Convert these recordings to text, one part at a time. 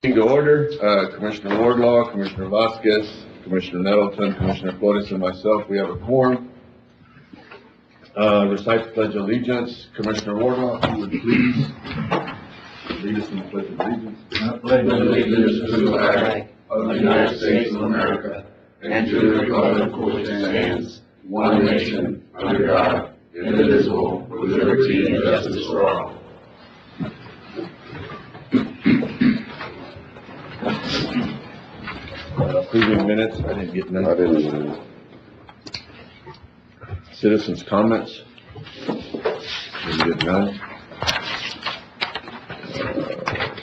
To order, Commissioner Wardlaw, Commissioner Vasquez, Commissioner Nettleton, Commissioner Flores, and myself, we have a quorum. Recite the Pledge of Allegiance. Commissioner Wardlaw, if you would please lead us in the Pledge of Allegiance. I pledge allegiance to the flag of the United States of America and to the republic for which it stands, one nation, under God, indivisible, with liberty and justice for all. Approving minutes, I didn't get none. Citizens' comments, didn't get none.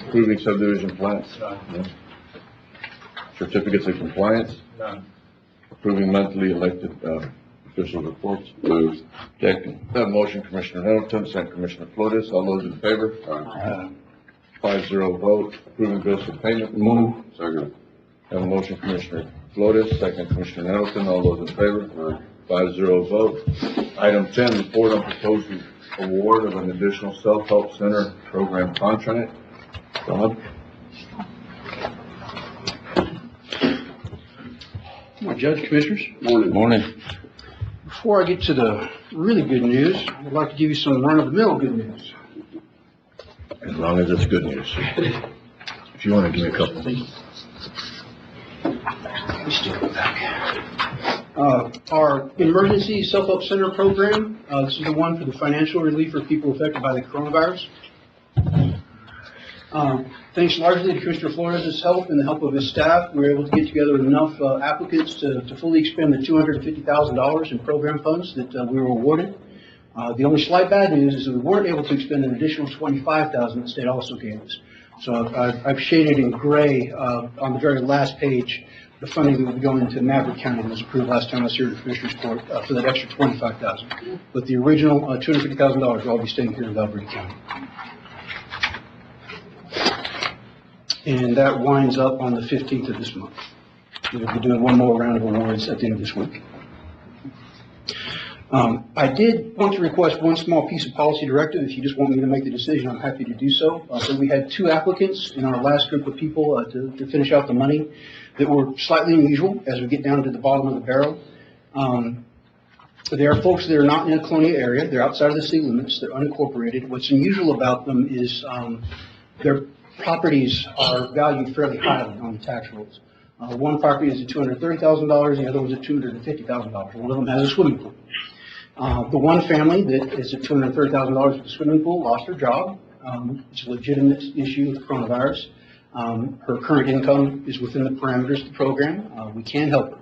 Approving subdivision plans, none. Certificates of compliance, None. approving monthly elected official reports. Moved. Second. That motion, Commissioner Nettleton, second Commissioner Flores, all those in favor? 5-0 vote, approving bills for payment. Move. Second. Have a motion, Commissioner Flores, second Commissioner Nettleton, all those in favor? 5-0 vote. Item 10, report on proposed award of an additional self-help center program contract. Bob? Morning, Judge, Commissioners. Morning. Before I get to the really good news, I'd like to give you some run-of-the-mill good news. As long as it's good news. If you want to give me a couple. Let me stick it back. Our emergency self-help center program, this is the one for the financial relief for people affected by the coronavirus. Thanks largely to Commissioner Flores' help and the help of his staff, we were able to get together enough applicants to fully expend the $250,000 in program funds that we were awarded. The only slight bad news is that we weren't able to expend an additional $25,000 the state also gave us. So I've shaded in gray on the very last page the funding that will be going into Maverick County that was approved last time I was here at the Commissioner's Court for that extra $25,000. But the original $250,000 will all be staying here in Valverde County. And that winds up on the 15th of this month. We'll be doing one more round of awards at the end of this week. I did want to request one small piece of policy directive. If you just want me to make the decision, I'm happy to do so. So we had 2 applicants in our last group of people to finish out the money that were slightly unusual as we get down to the bottom of the barrel. They are folks that are not in the Colonia area. They're outside of the city limits. They're unincorporated. What's unusual about them is their properties are valued fairly highly on the tax rolls. One property is at $230,000, the other one's at $250,000. One of them has a swimming pool. The one family that is at $230,000 with a swimming pool lost her job. It's a legitimate issue with coronavirus. Her current income is within the parameters of the program. We can help her.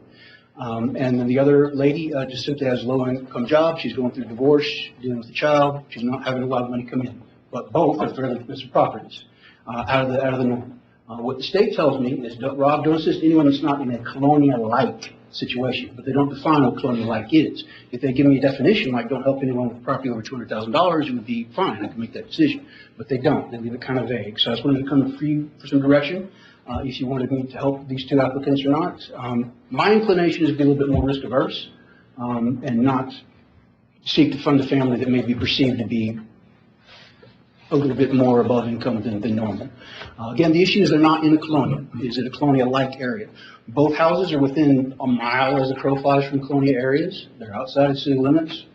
And then the other lady just simply has a low-income job. She's going through divorce, dealing with a child. She's not having a lot of money come in. But both are fairly expensive properties out of the norm. What the state tells me is, Rob, don't assist anyone that's not in a Colonia-like situation, but they don't define what Colonia-like is. If they give me a definition, like don't help anyone with property over $200,000, it would be fine. I can make that decision. But they don't. They leave it kind of vague. So I just wanted to come to you for some direction, if you wanted me to help these 2 applicants or not. My inclination is to be a little bit more risk-averse and not seek to fund a family that may be perceived to be a little bit more above income than normal. Again, the issue is they're not in a Colonia. Is it a Colonia-like area? Both houses are within a mile as the crow flies from Colonia areas. They're outside of city limits.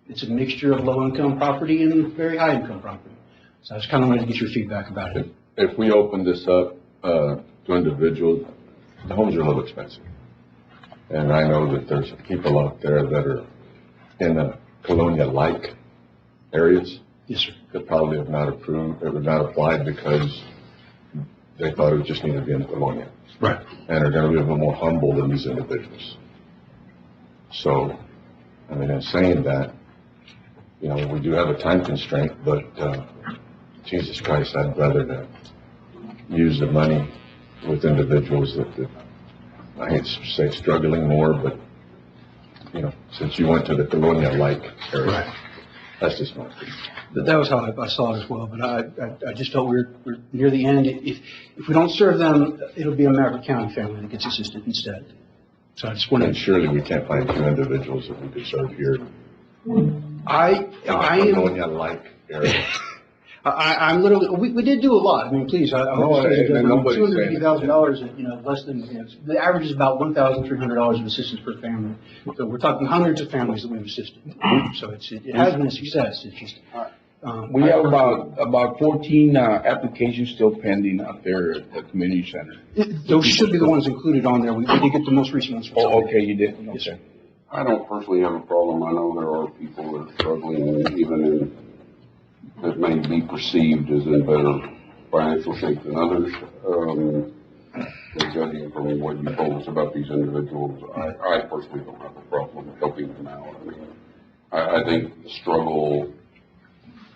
It's a mixture of low-income property and very high-income property. So I just kind of wanted to get your feedback about it. If we open this up to individuals, the homes are a little expensive. And I know that there's people out there that are in a Colonia-like areas. Yes, sir. That probably have not approved, it would not apply because they thought it just needed to be in Colonia. Right. And are going to be a little more humble than these individuals. So, I mean, in saying that, you know, we do have a time constraint, but Jesus Christ, I'd rather to use the money with individuals that I hate to say struggling more, but, you know, since you went to the Colonia-like area. Right. That's just my opinion. That was how I saw it as well, but I just felt we're near the end. If we don't serve them, it'll be a Maverick County family that gets assisted instead. So I just wanted. And surely we can't find 2 individuals that we could serve here. I am. Colonia-like area. I'm literally, we did do a lot. I mean, please, I No, hope and nobody's saying $250,000, less than, the average is about $1,300 of assistance per family. So we're talking hundreds of families that we've assisted. So it has been a success. It's just, We have about 14 applications still pending out there at the community center. those should be the ones included on there. We did get the most recent ones. Oh, okay, you did? Yes, sir. Okay. I don't personally have a problem. I know there are people that are struggling, even in, that may be perceived as in better financial shape than others. But judging from what you told us about these individuals, I personally don't have a problem helping them out. I mean, I think the struggle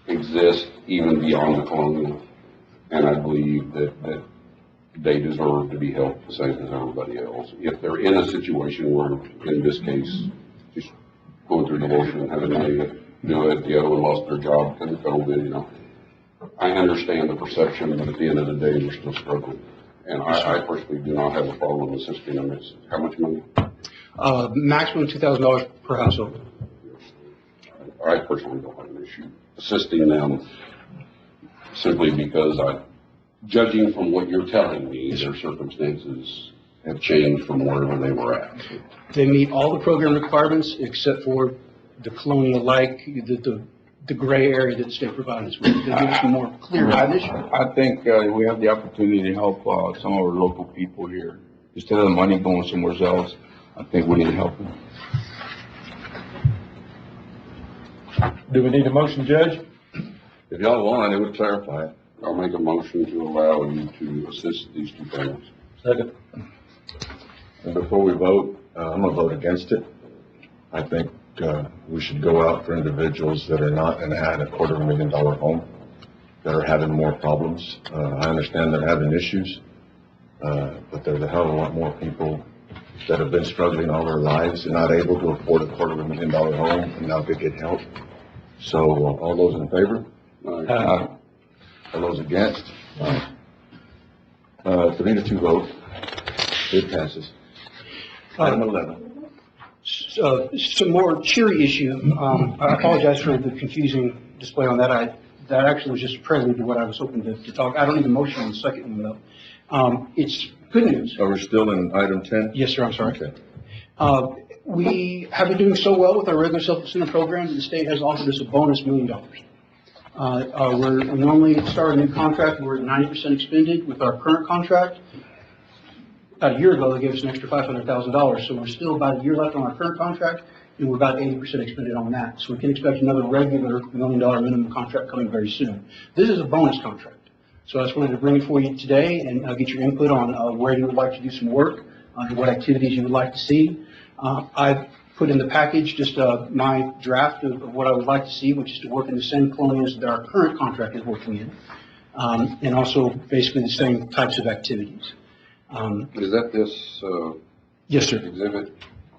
exists even beyond the colonial, and I believe that they deserve to be helped the same as everybody else. If they're in a situation where, in this case, just going through divorce and having to do it, the other one lost their job because of COVID, I understand the perception, but at the end of the day, we're still struggling. And I personally do not have a problem assisting them. It's how much money? Maximum $2,000 per household. I personally don't have an issue assisting them simply because judging from what you're telling me, their circumstances have changed from wherever they were at. They meet all the program requirements except for the colonial-like, the gray area that the state provides us with. They give us some more clear definition. I think we have the opportunity to help some of our local people here. Instead of the money going somewhere else, I think we need to help them. Do we need a motion, Judge? If y'all want, it would clarify it. I'll make a motion to allow you to assist these two families. Second. And before we vote, I'm gonna vote against it. I think, we should go out for individuals that are not and had a $250,000 home, that are having more problems. I understand they're having issues, but there's a hell of a lot more people that have been struggling all their lives and not able to afford a $250,000 home, and now they get help. So, all those in favor? All those against? 3-2 vote. It passes. Item 11. Some more cheery issue. I apologize for the confusing display on that. That actually was just a prelude to what I was hoping to talk. I don't need a motion on the second one, though. It's good news. Are we still in item 10? Yes, sir, I'm sorry. Okay. We have been doing so well with our regular self-incentive program that the state has offered us a bonus $1 million. We normally start a new contract, we're at 90% expended with our current contract. About a year ago, they gave us an extra $500,000, so we're still about a year left on our current contract, and we're about 80% expended on that. So we can expect another regular $1 million minimum contract coming very soon. This is a bonus contract. So I just wanted to bring it for you today and get your input on where you would like to do some work, and what activities you would like to see. I've put in the package just my draft of what I would like to see, which is to work in the same colonials that our current contract is working in, and also basically the same types of activities. Is that this Yes, sir. exhibit?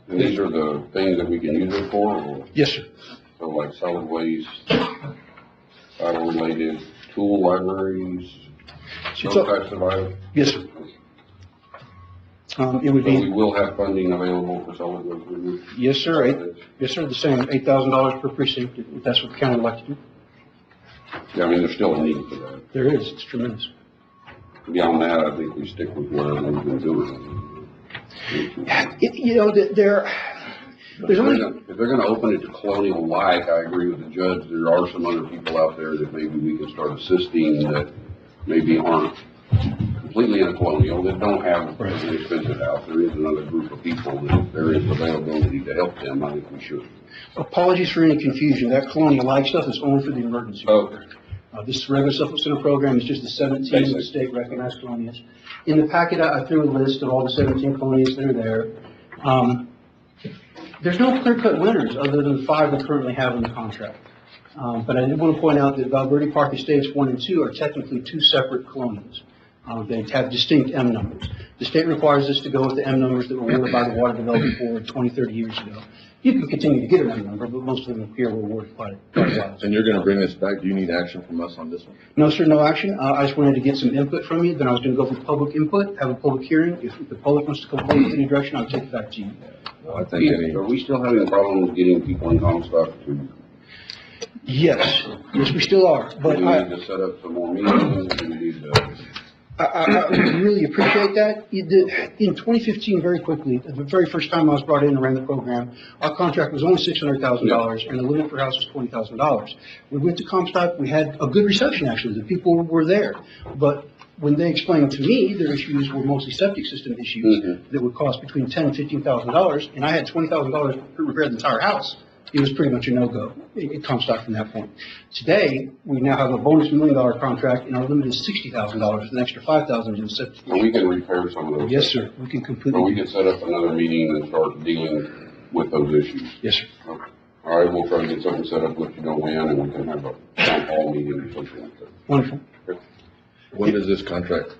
And these are the things that we can use it for? Or, Yes, sir. so like solid waste, related tool libraries, those types of items? Yes, sir. It would So we be, will have funding available for solid waste removal? yes, sir, yes, sir, the same, $8,000 per precinct, if that's what the county would like to do. Yeah, I mean, there's still a need for that. There is, it's tremendous. Beyond that, I think we stick with whatever we've been doing. There's only, If they're gonna open it to colonial-like, I agree with the judge, there are some other people out there that maybe we can start assisting that maybe aren't completely in a colonial, that don't have an expensive house. There is another group of people that if there is availability to help them, I think we should. apologies for any confusion, that colonial-like stuff is only for the emergency. Okay. This regular self-incentive program is just the 17 Basic. state recognized colonials. In the packet, I threw a list of all the 17 colonials that are there. There's no clear-cut winners other than 5 we currently have in the contract. But I did want to point out that Valverde Park Estates 1 and 2 are technically 2 separate colonials. They have distinct M numbers. The state requires us to go with the M numbers that were awarded by the Water Development Board 20, 30 years ago. You can continue to get an M number, but most of them here were awarded quite a while. And you're gonna bring this back, do you need action from us on this one? No, sir, no action. I just wanted to get some input from you, then I was gonna go for public input, have a public hearing. If the public wants to come forward with any direction, I'll take it back to you. I think any, Are we still having problems getting people in Comstock to Yes, yes, we still are, but Do we need to set up some more meetings? Do we need to? I really appreciate that. In 2015, very quickly, the very first time I was brought in and ran the program, our contract was only $600,000, and the limit per house was $20,000. We went to Comstock, we had a good reception, actually, the people were there, but when they explained to me their issues were mostly septic system issues that would cost between $10,000 and $15,000, and I had $20,000 to repair the entire house, it was pretty much a no-go in Comstock from that point. Today, we now have a bonus $1 million contract, and our limit is $60,000 with an extra $5,000 in the septic. Well, we can repair some of those. Yes, sir, we can Or completely. we can set up another meeting and start dealing with those issues. Yes, sir. Okay. All right, we'll try to get something set up, let you know when, and we can have a town hall meeting or something like that. Wonderful. When does this contract,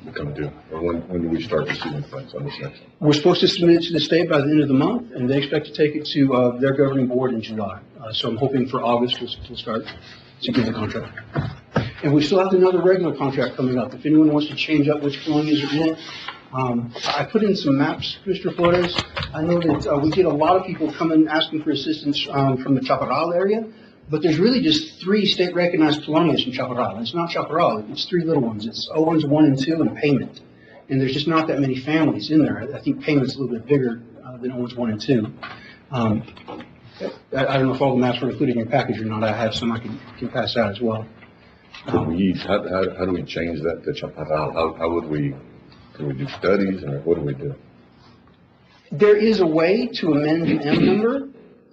become due? Or when do we start receiving funds on this next one? We're supposed to submit it to the state by the end of the month, and they expect to take it to their governing board in July. So I'm hoping for August we'll start to get the contract. And we still have another regular contract coming up. If anyone wants to change up which colonies are in it, I put in some maps, Mr. Flores. I know that we get a lot of people coming asking for assistance from the Chaparral area, but there's really just 3 state-recognized colonias in Chaparral. And it's not Chaparral, it's 3 little ones. It's Owens 1 and 2 and Payment. And there's just not that many families in there. I think Payment's a little bit bigger than Owens 1 and 2. I don't know if all the maps were included in your package or not. I have some I can pass out as well. How do we change that to Chaparral? How would we, can we do studies, or what do we do? There is a way to amend an M number.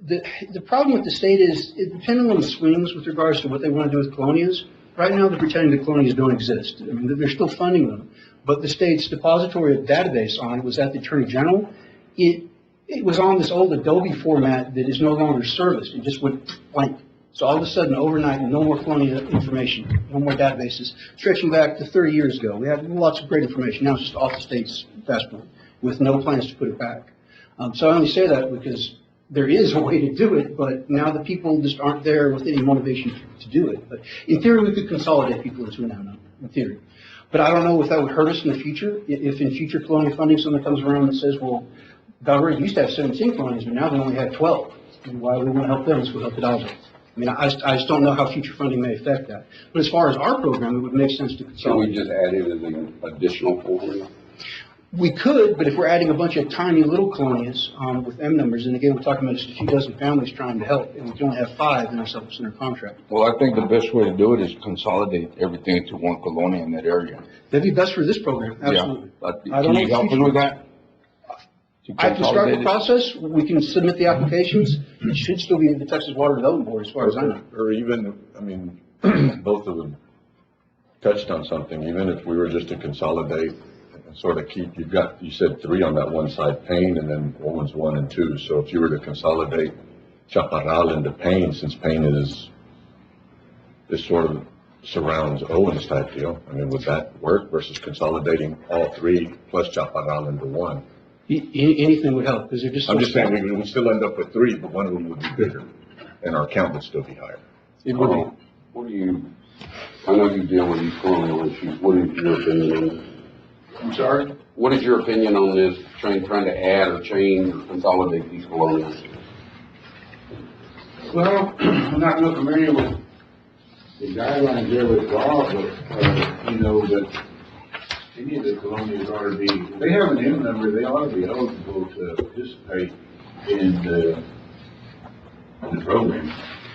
The problem with the state is, depending on the swings with regards to what they want to do with colonias, right now they're pretending the colonias don't exist. I mean, they're still funding them. But the state's depository of database on it was at the Attorney General. It was on this old Adobe format that is no longer serviced. It just went blank. So all of a sudden, overnight, no more colonia information, no more databases, stretching back to 30 years ago. We had lots of great information. Now it's just off the state's dashboard with no plans to put it back. So I only say that because there is a way to do it, but now the people just aren't there with any motivation to do it. But in theory, we could consolidate people into an M number, in theory. But I don't know if that would hurt us in the future. If in future colonial funding someone comes around and says, well, Valverde used to have 17 colonies, but now they only have 12. And why we want to help them, so we'll help it out. I mean, I just don't know how future funding may affect that. But as far as our program, it would make sense to Can we consolidate. just add in an additional colony? We could, but if we're adding a bunch of tiny little colonias with M numbers, and again, we're talking about just a few dozen families trying to help, and we can only have 5 in our self-center contract. Well, I think the best way to do it is consolidate everything into one colonia in that area. That'd be best for this program, absolutely. Yeah, but I don't can you know help if us you- with that? To I can start the consolidate it? process, we can submit the applications, it should still be in the Texas Water Development Board, as far as I know. Or even, I mean, both of them touched on something, even if we were just to consolidate and sort of keep, you said 3 on that one side, Payne, and then Owens 1 and 2. So if you were to consolidate Chaparral into Payne, since Payne is sort of surrounds Owens type deal, I mean, would that work versus consolidating all 3 plus Chaparral into 1? Anything would help, because they're just. I'm just saying, we would still end up with 3, but one of them would be bigger, and our count would still be higher. It would be. What do you, I know you deal with these colonial issues, what is your opinion on this? I'm sorry? What is your opinion on this, trying to add or change or consolidate these colonials? Well, I'm not real familiar with the guidelines there with law, but, you know, that any of the colonials ought to be, if they have an M number, they ought to be eligible to participate in the program.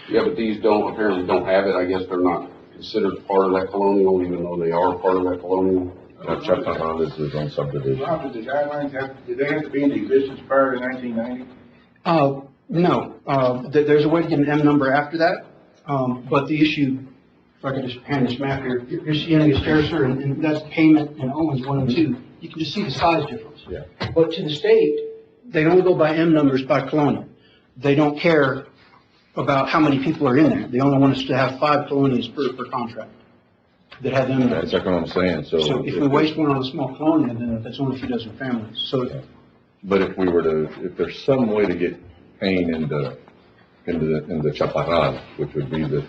Yeah, but these apparently don't have it, I guess they're not considered part of that colonial, even though they are part of that colonial. Chaparral is its own subdivision. Rob, did the guidelines did they have to be in existence prior to 1990? No, there's a way to get an M number after that, but the issue, if I could just hand this map here, here's Cienega Terracer, and that's Payment and Owens 1 and 2. You can just see the size difference. Yeah. But to the state, they only go by M numbers by colonial. They don't care about how many people are in there. They only want us to have 5 colonias per contract that have M numbers. That's what I'm saying, So if we waste one on a small colonia, then that's only a few dozen families. So But if we were to, if there's some way to get Payne into Chaparral, which would be the,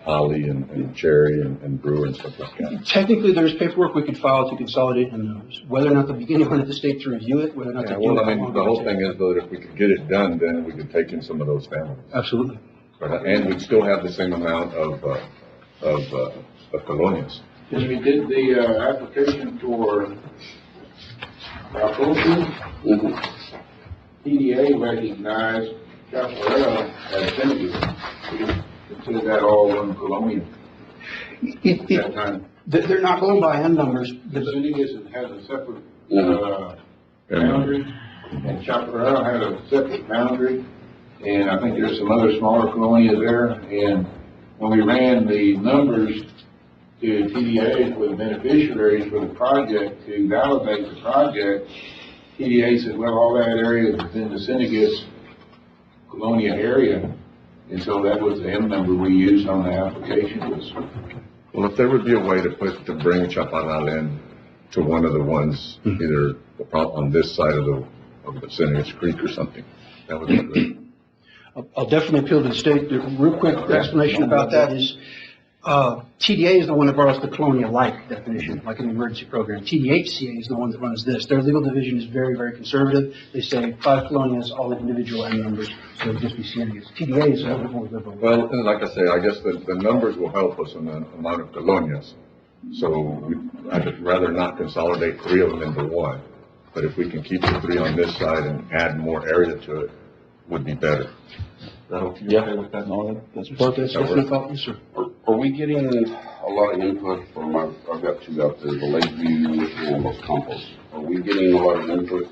Holly and Cherry and Brewer and stuff like that. technically, there's paperwork we could file to consolidate M numbers. Whether or not the beginning wanted the state to review it, whether or not Yeah, to do well, it. I mean, the whole thing is though, that if we could get it done, then we could take in some of those families. Absolutely. And we'd still have the same amount of colonias. When we did the, application for Consultation, TDA recognized Chaparral as syndicate. We considered that all one colonia at that time. They're not going by end numbers. The syndicate has a separate, boundary, and Chaparral had a separate boundary, and I think there's some other smaller colonias there, and when we ran the numbers to TDA for the beneficiaries for the project to validate the project, TDA said, well, all that area is within the syndicate's colonia area, and so that was the M number we used on the application. Well, if there would be a way to bring Chaparral in to one of the ones, either on this side of the Senator's Creek or something, that would be great. I'll definitely appeal to the state. The real quick explanation about that is, TDA is the one that brought us the colonial-like definition, like an emergency program. TDHCA is the one that runs this. Their legal division is very, very conservative. They say 5 colonias, all individual end numbers, so it would just be syndicates. TDA is a little bit more liberal. Well, and like I say, I guess the numbers will help us in the amount of colonias. So I'd rather not consolidate 3 of them into one. But if we can keep the 3 on this side and add more area to it, would be better. Yeah, no, that's perfect. That's my thought, yes, sir. Are we getting a lot of input from, I've got 2 out there, the Lakeview and Los Campos. Are we getting a lot of input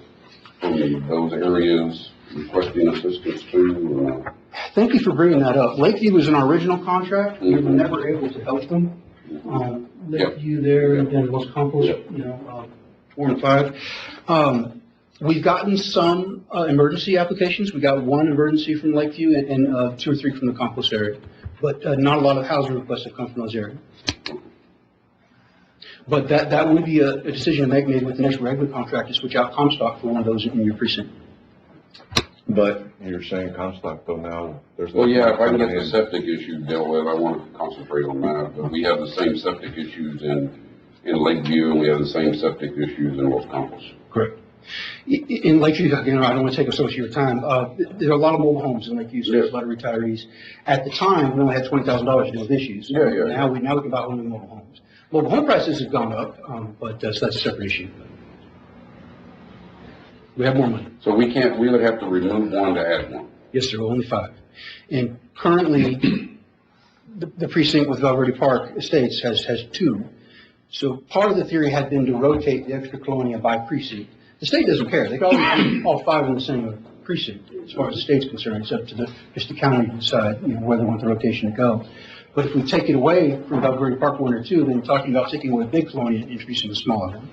from those areas requesting assistance too, or no? Thank you for bringing that up. Lakeview was in our original contract. We were never able to help them. Lakeview there, and then Los Campos, 4 and 5. We've gotten some emergency applications. We got 1 emergency from Lakeview and 2 or 3 from the Campos area. But not a lot of housing requests have come from those areas. But that would be a decision to make maybe with the next regular contract to switch out Comstock for one of those in your precinct. But you're saying Comstock though now, there's. Well, yeah, if I can get the septic issue dealt with, I want to concentrate on that. But we have the same septic issues in Lakeview, and we have the same septic issues in Los Campos. Correct. In Lakeview, I don't want to take up so much of your time. There are a lot of mobile homes in Lakeview, so there's a lot of retirees. At the time, we only had $20,000 to deal with issues. Now we can buy only mobile homes. Mobile home prices have gone up, but so that's a separate issue. We have more money. So we would have to remove 1 to add 1. Yes, sir, only 5. And currently, the precinct with Valverde Park Estates has 2. So part of the theory had been to rotate the extra colonia by precinct. The state doesn't care. They can always do all 5 in the same precinct. As far as the state's concerned, it's up to just the county to decide where they want the rotation to go. But if we take it away from Valverde Park 1 or 2, then we're talking about taking away a big colonia and introducing a smaller one.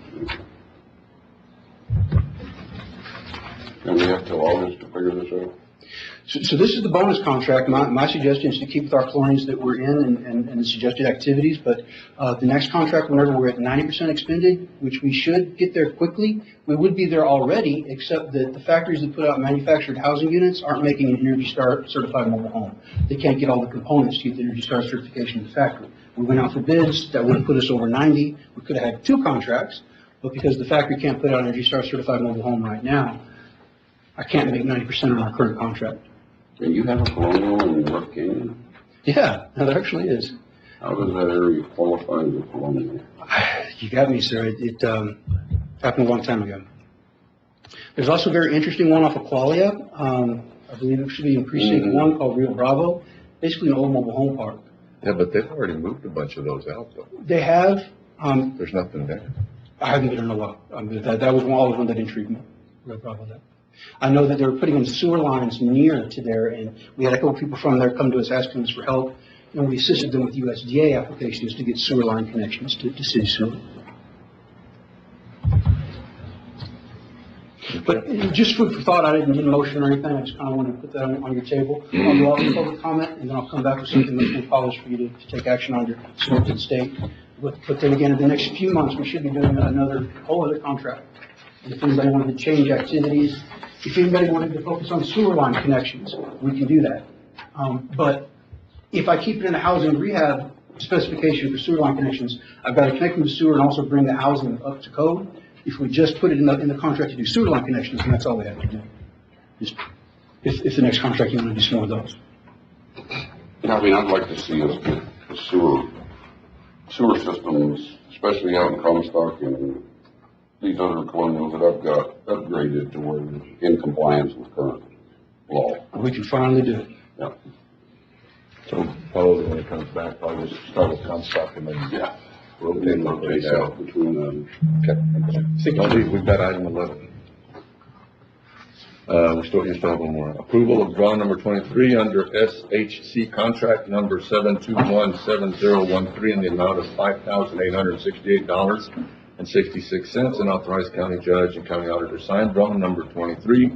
And we have till August to figure this out. So this is the bonus contract. My suggestion is to keep with our colonies that we're in and the suggested activities, but the next contract, whenever we're at 90% expended, which we should get there quickly, we would be there already, except that the factories that put out manufactured housing units aren't making an Energy Star certified mobile home. They can't get all the components to get the Energy Star certification in the factory. We went out for bids. That would have put us over 90. We could have had 2 contracts, but because the factory can't put out an Energy Star certified mobile home right now, I can't make 90% on our current contract. And you have a colonial in North Canyon? Yeah, there actually is. How does that area qualify as a colonial? You got me, sir. It happened a long time ago. There's also a very interesting one off of Qualia. I believe it should be in precinct 1 called Rio Bravo. Basically an old mobile home park. Yeah, but they've already moved a bunch of those out though. They have. There's nothing there. I haven't been in a while. That was always one that intrigued me. Rio Bravo there. I know that they were putting in sewer lines near to there, and we had a couple people from there come to us asking us for help, and we assisted them with USDA applications to get sewer line connections to city sewer. But just food for thought, I didn't need a motion or anything. I just kind of wanted to put that on your table. I'll go out with public comment, and then I'll come back with something that's more polished for you to take action on your submit to the state. But then again, in the next few months, we should be doing another whole other contract. And if anybody wanted to change activities, if anybody wanted to focus on sewer line connections, we can do that. But if I keep it in a housing rehab specification for sewer line connections, I've got to connect them to sewer and also bring the housing up to code. If we just put it in the contract to do sewer line connections, then that's all we have to do. Just if the next contract you want to do some more of those. I mean, I'd like to see us get the sewer systems, especially out in Comstock and these other colonials that I've got, upgraded to where it's in compliance with current law. We can finally do it. Yeah. So probably when it comes back, I'll just start with Comstock and then. Yeah. Rotate out between them. Okay. We've got item 11. You're still have one more. Approval of draw number 23 under SHC contract number 7217013 in the amount of $5,868.66 and authorize county judge and county auditor sign draw number 23,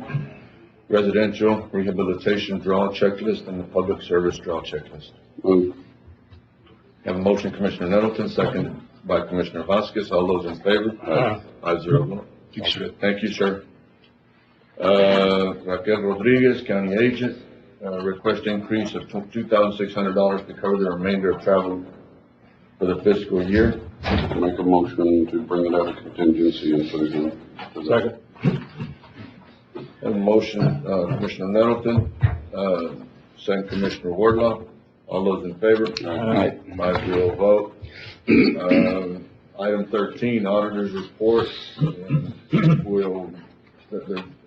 residential rehabilitation draw checklist and the public service draw checklist. Have a motion, Commissioner Nettleton, second by Commissioner Vasquez. All those in favor? 5-0 vote. Thank you, sir. Raquel Rodriguez, county agent, request increase of $2,600 to cover the remainder of travel for the fiscal year. Make a motion to bring it out of contingency and put it in. Second. Have a motion, Commissioner Nettleton, second Commissioner Wardlaw. All those in favor? Aye. 5-0 vote. Item 13, auditor's report.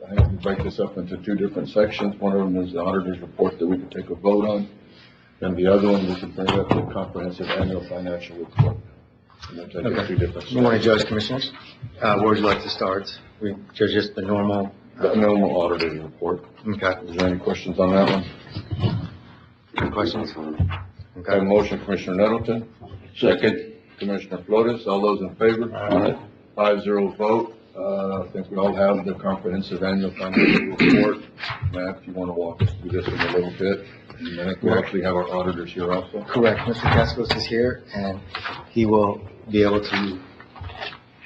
I have to break this up into two different sections. One of them is the auditor's report that we can take a vote on. And the other one, we can bring up the comprehensive annual financial report. And then take it two different Good morning, Judge, Commissioners. Where would you like to start? Just the normal? The normal auditor's report. Okay. Is there any questions on that one? Any questions? I have a motion, Commissioner Nettleton. Second. Commissioner Flores. All those in favor? Aye. 5-0 vote. I think we all have the comprehensive annual financial report. Matt, if you want to walk us through this in a little bit. And I think we actually have our auditors here also. Correct. Mr. Cascos is here, and he will be able to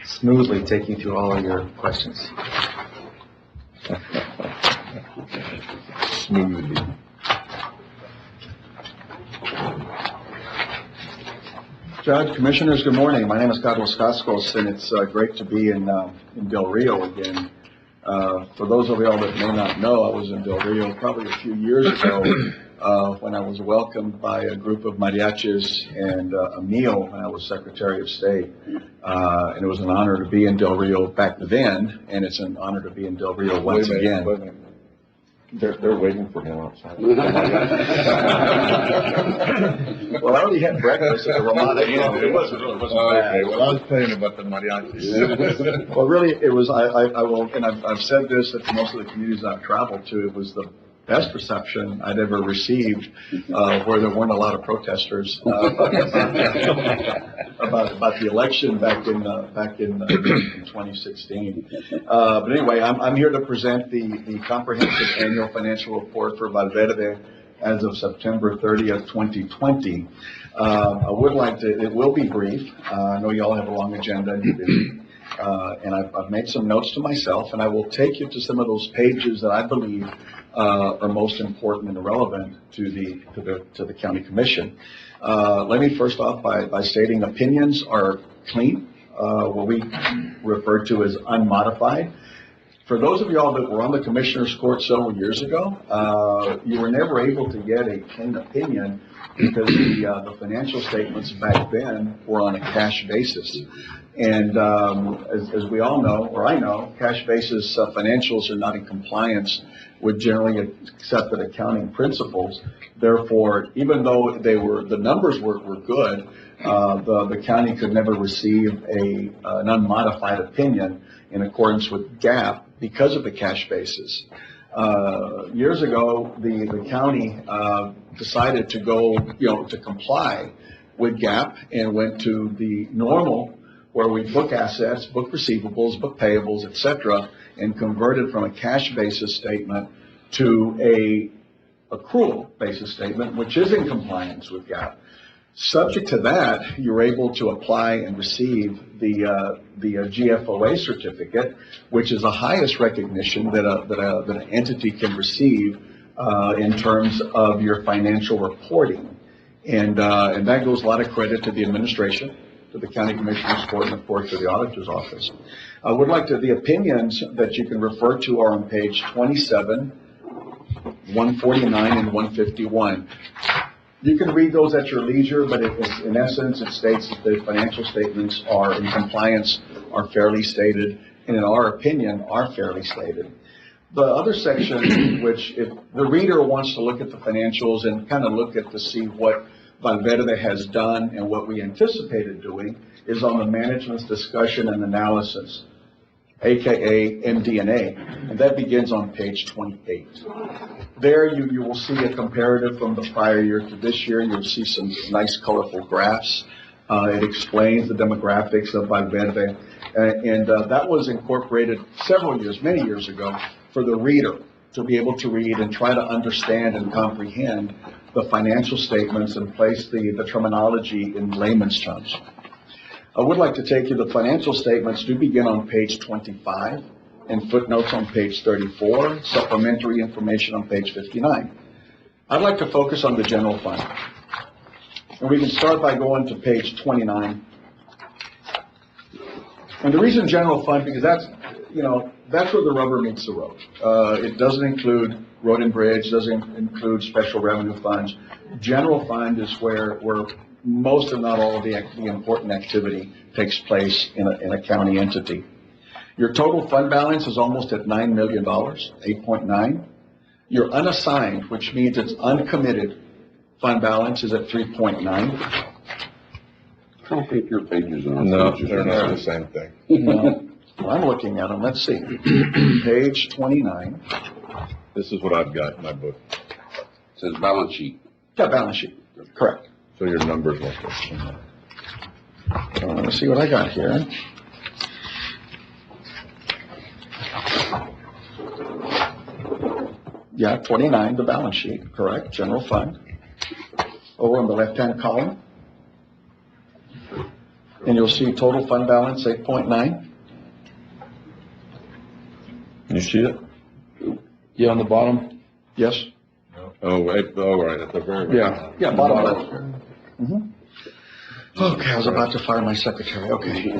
smoothly take you through all of your questions. Smoothly. Judge, Commissioners, good morning. My name is Carlos Cascos, and it's great to be in Del Rio again. For those of y'all that may not know, I was in Del Rio probably a few years ago when I was welcomed by a group of mariachis and a meal when I was Secretary of State. And it was an honor to be in Del Rio back then, and it's an honor to be in Del Rio once again. Wait a minute. They're waiting for him outside. Well, I already had breakfast at the Ramada Inn. It wasn't bad. Okay, well, I was playing about the mariachis. Well, really, it was, I will, and I've said this at most of the communities I've traveled to, it was the best reception I'd ever received, where there weren't a lot of protesters, about the election back in 2016. But anyway, I'm here to present the comprehensive annual financial report for Valverde as of September 30th, 2020. I would like to, it will be brief. I know you all have a long agenda and you're busy. And I've made some notes to myself, and I will take you to some of those pages that I believe are most important and relevant to the county commission. Let me first off by stating opinions are clean, what we refer to as unmodified. For those of y'all that were on the commissioner's court several years ago, you were never able to get a clean opinion because the financial statements back then were on a cash basis. And as we all know, or I know, cash basis financials are not in compliance with generally accepted accounting principles. Therefore, even though the numbers were good, the county could never receive an unmodified opinion in accordance with GAAP because of the cash basis. Years ago, the county decided to go, to comply with GAAP and went to the normal, where we book assets, book receivables, book payables, etc., and converted from a cash basis statement to a accrual basis statement, which is in compliance with GAAP. Subject to that, you're able to apply and receive the GFOA certificate, which is the highest recognition that an entity can receive in terms of your financial reporting, and that goes a lot of credit to the administration, to the county commissioner's court, and of course to the auditor's office. I would like to, the opinions that you can refer to are on page 27, 149, and 151. You can read those at your leisure, but in essence, it states that the financial statements are in compliance, are fairly stated, and in our opinion, are fairly stated. The other section, which if the reader wants to look at the financials and kind of look at to see what Valverde has done and what we anticipated doing, is on the management's discussion and analysis, AKA MD&A, and that begins on page 28. There you will see a comparative from the prior year to this year. You'll see some nice colorful graphs. It explains the demographics of Valverde, and that was incorporated several years, many years ago, for the reader to be able to read and try to understand and comprehend the financial statements and place the terminology in layman's terms. I would like to take you, the financial statements do begin on page 25 and footnotes on page 34, supplementary information on page 59. I'd like to focus on the general fund. And we can start by going to page 29. And the reason general fund, because that's where the rubber meets the road. It doesn't include road and bridge, doesn't include special revenue funds. General fund is where most, if not all, of the important activity takes place in a county entity. Your total fund balance is almost at $9 million, 8.9. Your unassigned, which means it's uncommitted, fund balance is at 3.9. I don't think your pages are. No, they're not the same thing. No. Well, I'm looking at them. Let's see. Page 29. This is what I've got in my book. It says balance sheet. Yeah, balance sheet. Correct. So your numbers like this. Let me see what I got here. Yeah, 29, the balance sheet, correct, general fund. Over on the left-hand column. And you'll see total fund balance, 8.9. You see it? Yeah, on the bottom. Yes? Oh, wait, right, at the very. Yeah, bottom left. Mhm. Okay, I was about to fire my secretary, okay.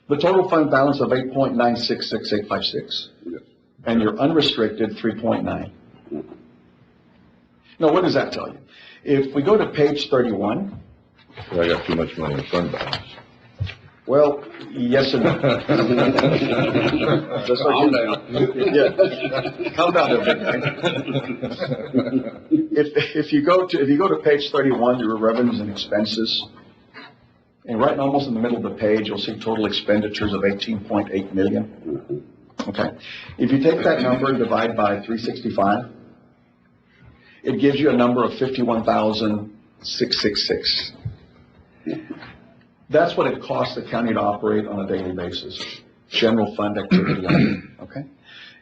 The total fund balance of 8.966856. Yes. And your unrestricted 3.9. Now, what does that tell you? If we go to page 31, I got too much money in fund balance. well, yes and no. Just like Calm down. Yeah, calm down there, big guy. If you go to page 31, your revenues and expenses, and right almost in the middle of the page, you'll see total expenditures of 18.8 million. Okay, if you take that number and divide by 365, it gives you a number of 51,666. That's what it costs the county to operate on a daily basis, general fund activity only, okay?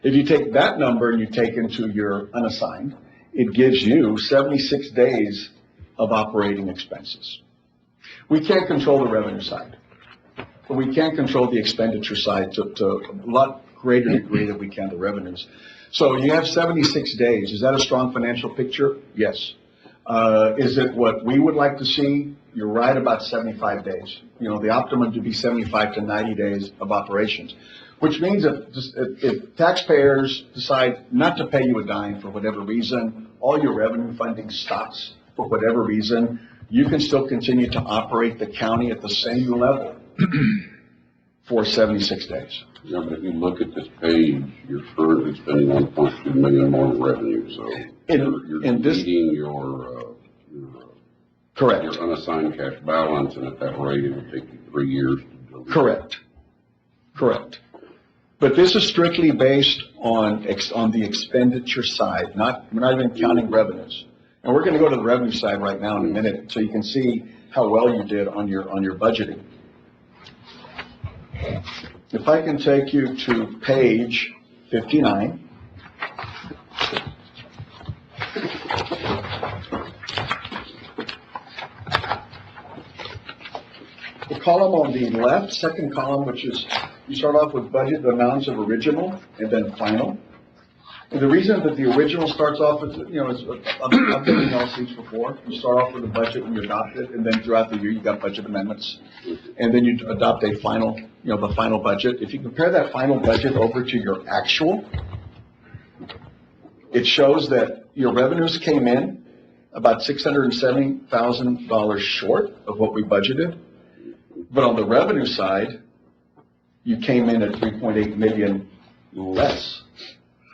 If you take that number and you take into your unassigned, it gives you 76 days of operating expenses. We can't control the revenue side, but we can control the expenditure side to a lot greater degree than we can the revenues. So you have 76 days. Is that a strong financial picture? Yes. Is it what we would like to see? You're right about 75 days. You know, the optimum to be 75 to 90 days of operations, which means if taxpayers decide not to pay you a dime for whatever reason, all your revenue funding stops for whatever reason, you can still continue to operate the county at the same level for 76 days. Yeah, but if you look at this page, you're currently spending 1.2 million more in revenue, so you're meeting your Correct. your unassigned cash balance, and at that rate, it would take you 3 years to do it. Correct. But this is strictly based on the expenditure side, we're not even counting revenues. And we're going to go to the revenue side right now in a minute, so you can see how well you did on your budgeting. If I can take you to page 59. The column on the left, second column, which is, you start off with budget, the amounts of original, and then final. And the reason that the original starts off with, I've been in all seats before. You start off with a budget when you adopt it, and then throughout the year, you got budget amendments. And then you adopt a final, the final budget. If you compare that final budget over to your actual, it shows that your revenues came in about $670,000 short of what we budgeted. But on the revenue side, you came in at 3.8 million less.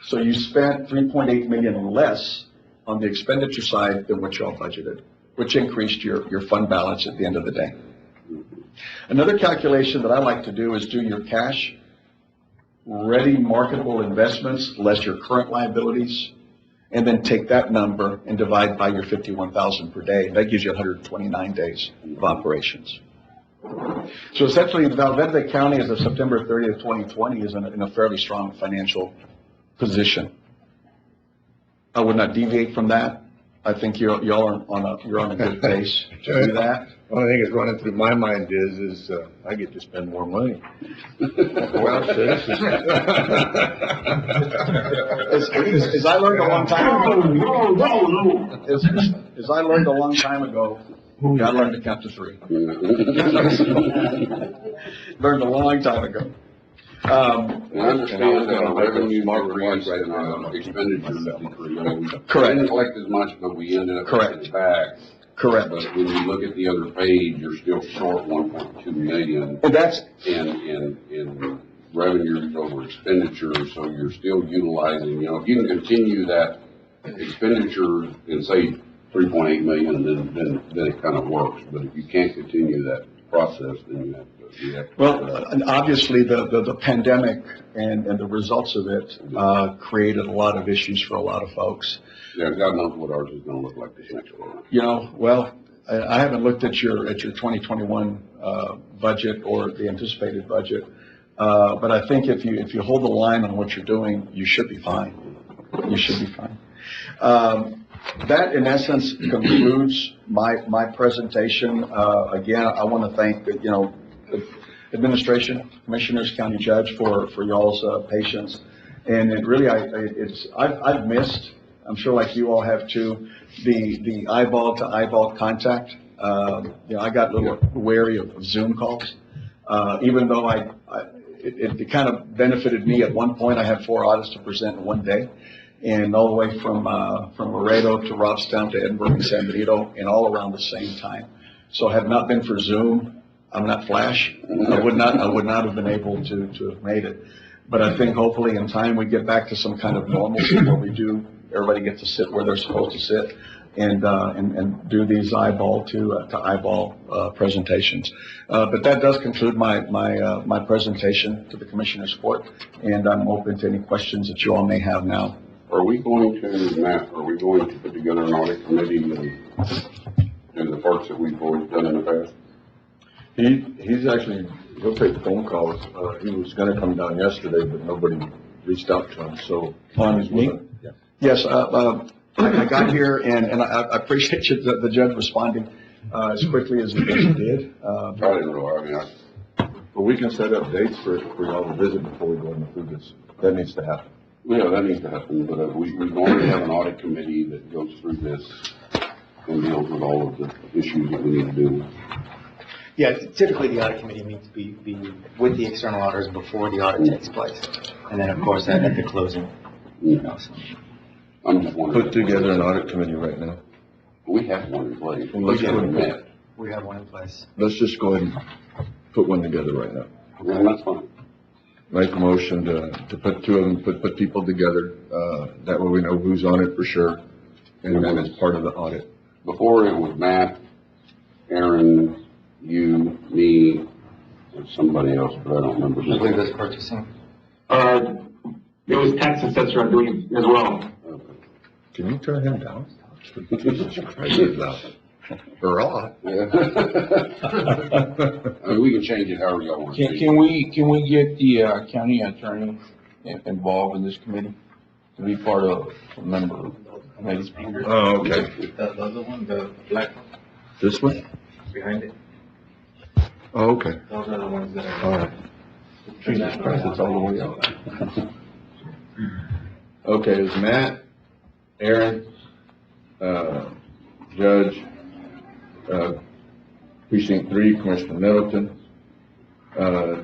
So you spent 3.8 million less on the expenditure side than what y'all budgeted, which increased your fund balance at the end of the day. Another calculation that I like to do is do your cash ready marketable investments less your current liabilities, and then take that number and divide by your 51,000 per day. That gives you 129 days of operations. So essentially, Valverde County, as of September 30th, 2020, is in a fairly strong financial position. I would not deviate from that. I think y'all are on a good pace to do that. Only thing that's running through my mind is I get to spend more money. Well, citizens. As I learned a long time ago, as I learned a long time ago, you gotta learn to count to three. Learned a long time ago. I understand that our revenue increased and our expenditures decreased. Correct. We didn't collect as much, but we ended up Correct. getting it back. Correct. But when you look at the other page, you're still short 1.2 million And that's, in revenues over expenditures, so you're still utilizing, if you can continue that expenditure and say 3.8 million, then it kind of works. But if you can't continue that process, then you have to. well, and obviously the pandemic and the results of it, created a lot of issues for a lot of folks. Yeah, God knows what ours is gonna look like this next quarter. Well, I haven't looked at your 2021, budget or the anticipated budget. But I think if you hold the line on what you're doing, you should be fine. You should be fine. That in essence concludes my presentation. Again, I want to thank, the administration, commissioners, county judge for y'all's, patience. And it really, I've missed, I'm sure like you all have too, the eyeball to eyeball contact. I got a little wary of Zoom calls, even though it kind of benefited me at one point. I had 4 audits to present in one day, and all the way from Laredo to Robstown to Edinburgh and San Benito, and all around the same time. So had it not been for Zoom, I'm not Flash, I would not have been able to have made it. But I think hopefully in time we get back to some kind of normalcy where everybody gets to sit where they're supposed to sit and do these eyeball to eyeball presentations. But that does conclude my presentation to the Commissioner's Court, and I'm open to any questions that you all may have now. Are we going to, Matt, put together an audit committee in the parts that we've always done in the past? He'll take phone calls. He was gonna come down yesterday, but nobody reached out to him, so. On me? Yeah. Yes, I got here, and I appreciate the judge responding as quickly as he did. I didn't know, But we can set up dates for y'all to visit before we go into through this. That needs to happen. yeah, that needs to happen, but we normally have an audit committee that goes through this and deals with all of the issues that we need to do. Yeah, typically the audit committee meets be with the external auditors before the audit takes place. And then, of course, at the closing. So. I'm just wondering. Put together an audit committee right now. We have one in place. Let's We go haven't ahead. met. We have one in place. Let's just go ahead and put one together right now. Yeah, that's fine. Make a motion to put two of them, put people together. That way we know who's on it for sure. And then it's part of the audit. Before it was Matt, Aaron, you, me, and somebody else, but I don't remember. I believe that's purchasing. There was tax assessor, I believe, as well. Can you turn him down? Jesus Christ, he's loud. Or off. I mean, we can change it however y'all want to. Can we get the county attorney involved in this committee to be part of a member, maybe speaker? Oh, okay. The other one, the black one This one? behind it, Oh, okay. those are the ones that are. All right. Jesus Christ, it's all the way out. Okay, it's Matt, Aaron, Judge, Precinct 3, Commissioner Middleton,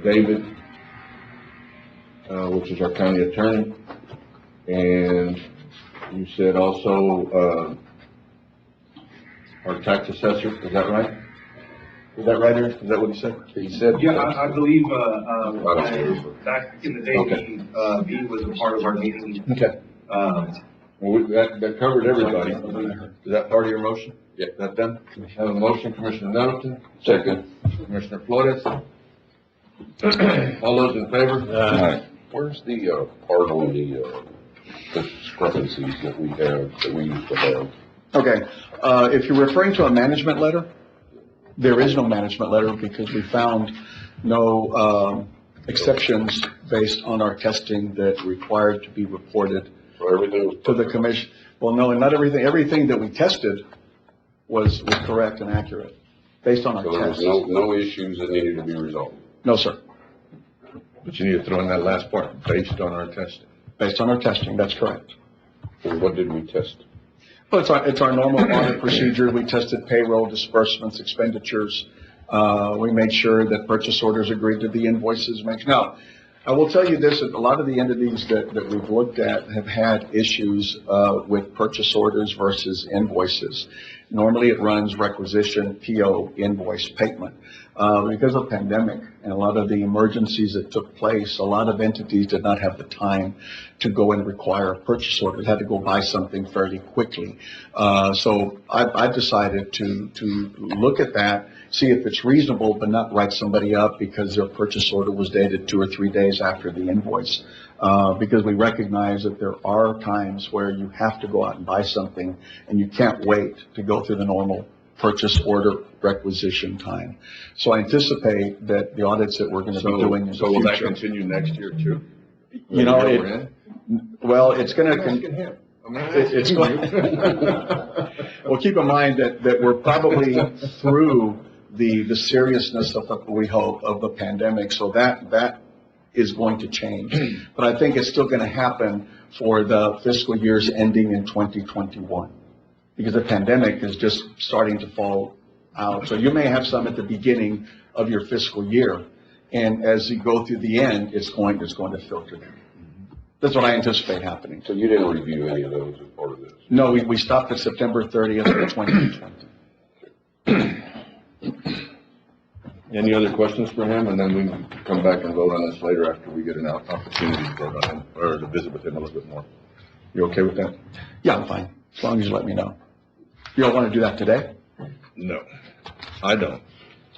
David, which is our county attorney, and you said also, our tax assessor, is that right? Is that right, Eric? Is that what he said? He said. Yeah, I believe, back in the day, Okay. B was a part of our meeting. Okay. Well, that covered everybody. Is that part of your motion? Yeah. That done? Have a motion, Commissioner Nettleton. Second. Commissioner Flores. All those in favor? Aye. Where's the, part on the discrepancies that we have, that we used to have? Okay, if you're referring to a management letter, there is no management letter because we found no, exceptions based on our testing that required to be reported So everything was to the commission. Well, no, and not everything that we tested was correct and accurate, based on our So there was tests. no issues that needed to be resolved. No, sir, But you need to throw in that last part, based on our testing. based on our testing, that's correct. And what did we test? Well, it's our normal audit procedure. We tested payroll, disbursements, expenditures. We made sure that purchase orders agreed to the invoices. Now, I will tell you this, that a lot of the entities that we've looked at have had issues with purchase orders versus invoices. Normally, it runs requisition, PO, invoice, payment. Because of pandemic and a lot of the emergencies that took place, a lot of entities did not have the time to go and require a purchase order. They had to go buy something fairly quickly. So I've decided to look at that, see if it's reasonable, but not write somebody up because their purchase order was dated 2 or 3 days after the invoice. Because we recognize that there are times where you have to go out and buy something and you can't wait to go through the normal purchase order requisition time. So I anticipate that the audits that we're going to be doing in the future. So will that continue next year too? You know, The year we're in? well, it's going Asking to, him. I mean, it's going, well, keep in mind that we're probably through the seriousness of we hope, of the pandemic. So that is going to change. But I think it's still going to happen for the fiscal years ending in 2021. Because the pandemic is just starting to fall out. So you may have some at the beginning of your fiscal year, and as you go through the end, it's going to filter down. That's what I anticipate happening. So you didn't review any of those as part of this? No, we stopped at September 30th of 2020. Any other questions for him? And then we can come back and vote on this later after we get an opportunity to vote on him, or to visit with him a little bit more. You okay with that? Yeah, I'm fine, as long as you let me know. You don't want to do that today? No, I don't.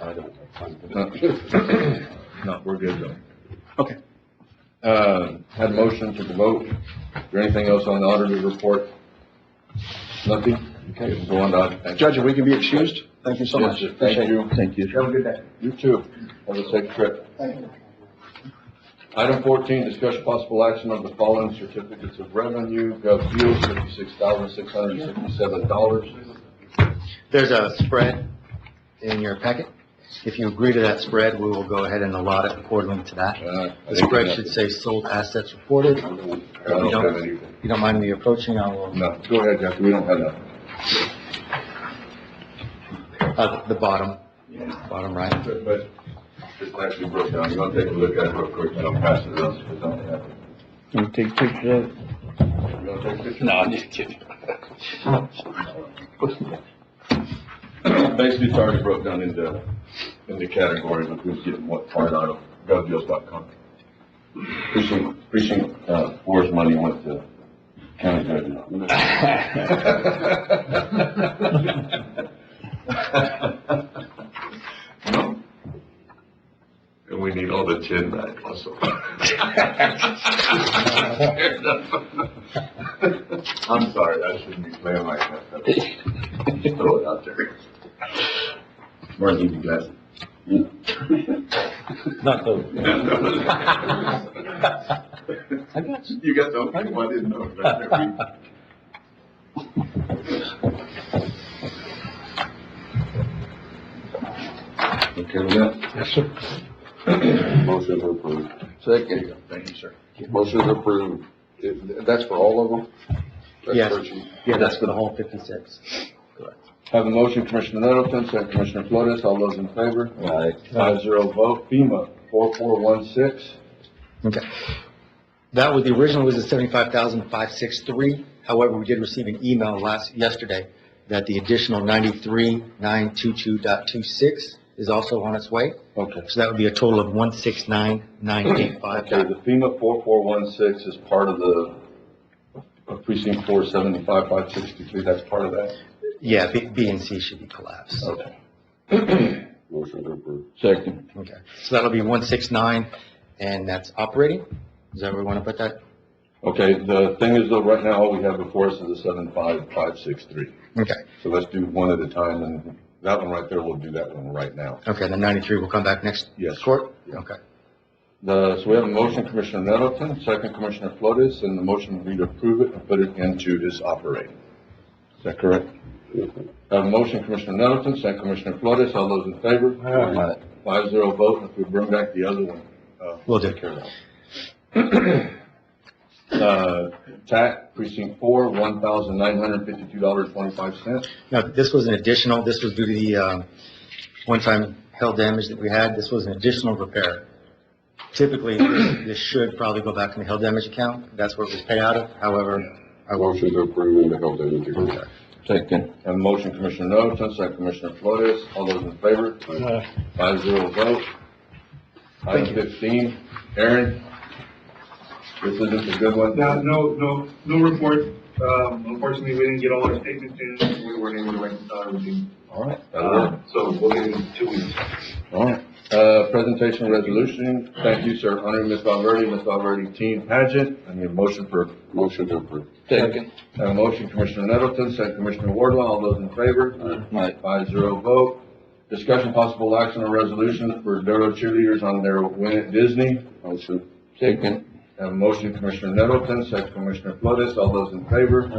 I don't have time for that. No, we're good though. Okay. Had a motion to vote. Is there anything else on the auditor's report? Nothing? Okay, we'll go on to audit. Judge, if we can be excused, thank you so Yes, much. sir. Thank Appreciate you. it. Thank you. Have a good day. You too. Have a safe trip. Thank you. Item 14, discuss possible action of the following certificates of revenue. Gov. Fuels, $56,667. There's a spread in your packet. If you agree to that spread, we will go ahead and allot it accordingly to that. The spread should say sold assets reported. I don't have anything. You don't mind me approaching, I will, No, go ahead, Jeff. We don't have that. the bottom right. But it's actually broke down. You want to take a look at it real quick and I'll pass it around because I don't have it. Can we take pictures of it? You want to take a picture? No, I'm just kidding. Basically, it's already broke down into categories of who's getting what part out of govdeals.com. Precinct 4's money went to county judges. And we need all the tin back also. I'm sorry, I shouldn't be playing like that. Just throw it out there. Mark, need your glasses. Not those. I got you. You got those? I didn't know. Okay with that? Yes, sir. Motion to approve. Second. Thank you, sir. Motion to approve. That's for all of them? That's Yes. for each- Yeah, that's for the whole 56. Correct. Have a motion, Commissioner Nettleton, second Commissioner Flores. All those in favor? Aye. 5-0 vote. FEMA 4416. Okay. That was, the original was the 75,563. However, we did receive an email yesterday that the additional 93,922.26 is also on its way. Okay. So that would be a total of 169,985. Okay, the FEMA 4416 is part of the precinct 475, 563, that's part of that? Yeah, B and C should be collapsed. Okay. Motion to approve. Second. Okay, so that'll be 169, and that's operating? Is that where we want to put that? Okay, the thing is though, right now, all we have before us is a 75563. Okay, So let's do one at a time, and that one right there, we'll do that one right now. okay, then 93 will come back next Yes. court? Okay. So we have a motion, Commissioner Nettleton, second Commissioner Flores, and the motion would be to approve it and put it into this operating. Is that correct? I have a motion, Commissioner Nettleton, second Commissioner Flores, all those in favor? Aye. 5-0 vote, and if we bring back the other one, Will do. take care of that. TAC precinct 4, $1,952.25. Now, this was an additional, this was due to the one-time hail damage that we had. This was an additional repair. Typically, this should probably go back in the hail damage account. That's where it was paid out of. However, I will. Motion to approve and to help them to. Okay. Second. Have a motion, Commissioner Nettleton, second Commissioner Flores, all those in favor? 5-0 vote. Item 15, Aaron, this isn't a good one. No report. Unfortunately, we didn't get all our statements in. We weren't able to reconcile everything. All right, that'll work. So we'll get it in 2 weeks. All right, presentation resolution, thank you, sir, honoring Ms. Valverde teen pageant, I need a motion for, Motion to approve. Second. have a motion, Commissioner Nettleton, second Commissioner Wardlaw, all those in favor? Aye. 5-0 vote. Discussion possible action on resolution for Dodo cheerleaders on their win at Disney. Motion. Second. Have a motion, Commissioner Nettleton, second Commissioner Flores, all those in favor?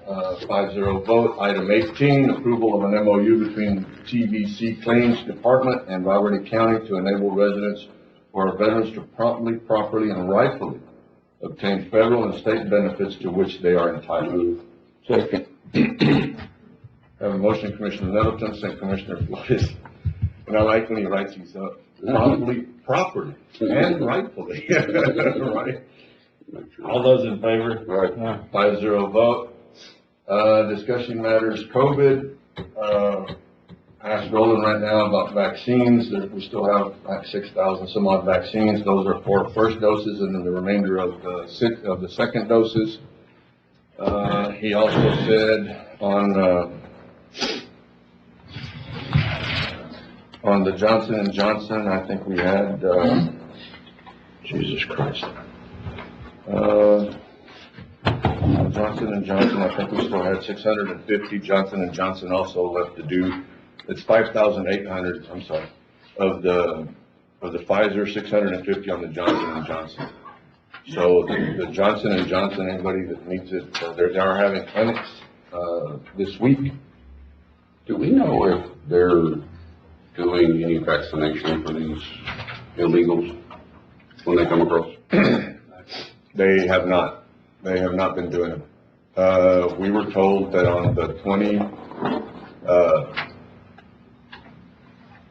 5-0 vote. Item 18, approval of an MOU between TVC Claims Department and Valverde County to enable residents or veterans to promptly, properly, and rightfully obtain federal and state benefits to which they are entitled. Second. Have a motion, Commissioner Nettleton, second Commissioner Flores. And I like when he writes these up, promptly, properly, and rightfully. Right? All those in favor? Right. 5-0 vote. Discussion matters, COVID, rolling right now about vaccines. We still have like 6,000 some odd vaccines. Those are for first doses, and then the remainder of the second doses. He also said on the Johnson & Johnson, I think we had, Jesus Christ. Johnson & Johnson, I think we still had 650. Johnson & Johnson also left to do, it's 5,800, I'm sorry, of the Pfizer, 650 on the Johnson & Johnson. So the Johnson & Johnson, anybody that needs it, they are having clinics, this week. Do we know if they're doing any vaccination for these illegals when they come across? They have not. They have not been doing it. We were told that on the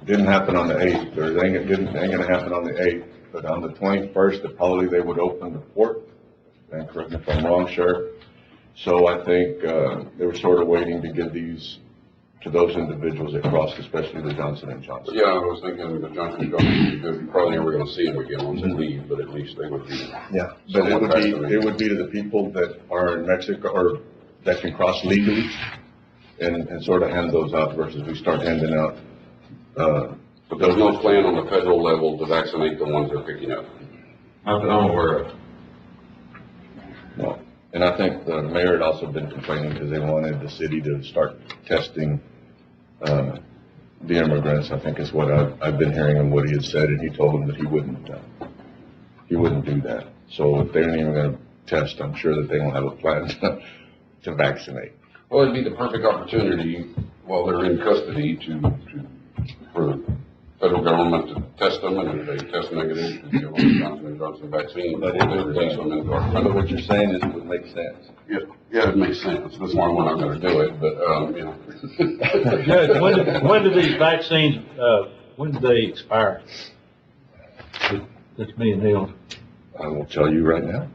didn't happen on the 8th, or it ain't gonna happen on the 8th, but on the 21st, that probably they would open the port. And correct me if I'm wrong, Sheriff. So I think, they were sort of waiting to give these to those individuals that crossed, especially the Johnson & Johnson. Yeah, I was thinking the Johnson & Johnson, you're probably never gonna see them again once they leave, but at least they would be. Yeah, but it would be to the people that are in Mexico or that can cross legally and sort of hand those out versus we start handing out, But there's no plan on the federal level to vaccinate the ones they're picking up. not that I'm aware of. No, and I think the mayor had also been complaining because they wanted the city to start testing, the immigrants, I think is what I've been hearing and what he had said, and he told them that he wouldn't do that. So if they aren't even gonna test, I'm sure that they don't have a plan to vaccinate. Well, it'd be the perfect opportunity while they're in custody for the federal government to test them, and if they test negative, to give them the Johnson & Johnson vaccine. But They release them into our But country. what you're saying is it would make sense. Yeah, it makes sense. That's why we're not gonna do it, but, you know. Judge, when do these vaccines, when do they expire? That's being held. I will tell you right now.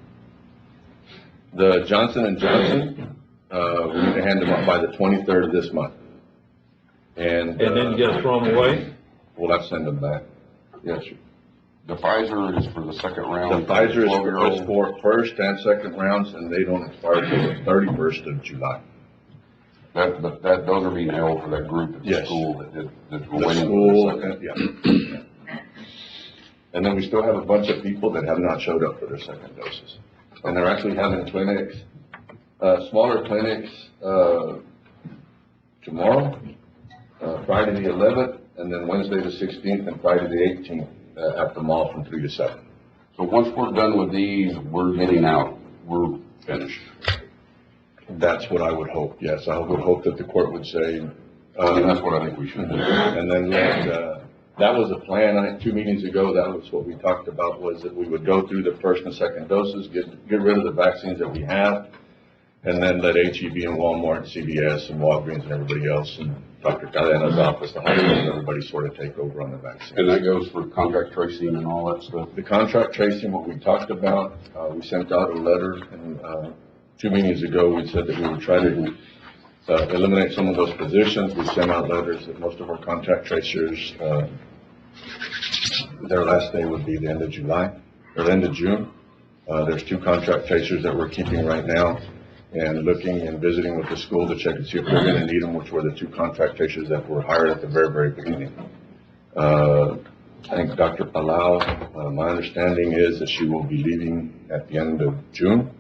The Johnson & Johnson, we need to hand them out by the 23rd of this month. And then you gotta throw them away? we'll have to send them back. Yes, sir. The Pfizer is for the second round. The Pfizer is 12-year-old. for first and second rounds, and they don't expire till the 31st of July. Those are being held for that group at the Yes. school that we're The waiting school, for the second. yeah. And then we still have a bunch of people that have not showed up for their second doses. And they're actually having clinics, smaller clinics, tomorrow, Friday the 11th, and then Wednesday the 16th and Friday the 18th, at the mall from 3 to 7. So once we're done with these, we're getting out, we're finished. That's what I would hope, yes. I would hope that the court would say, That's what I think we should do. and then that was a plan. 2 meetings ago, that was what we talked about, was that we would go through the first and second doses, get rid of the vaccines that we have, and then let HEB and Walmart, CVS and Walgreens and everybody else, and Dr. Cadena's office, the hospitals, everybody sort of take over on the vaccine. And that goes for contract tracing and all that stuff? The contract tracing, what we talked about, we sent out a letter, and 2 meetings ago, we said that we would try to eliminate some of those positions. We sent out letters that most of our contract tracers, their last day would be the end of July, or the end of June. There's 2 contract tracers that we're keeping right now, and looking and visiting with the school to check and see if they're gonna need them, which were the 2 contract tracers that were hired at the very, very beginning. I think Dr. Palau, my understanding is that she will be leaving at the end of June,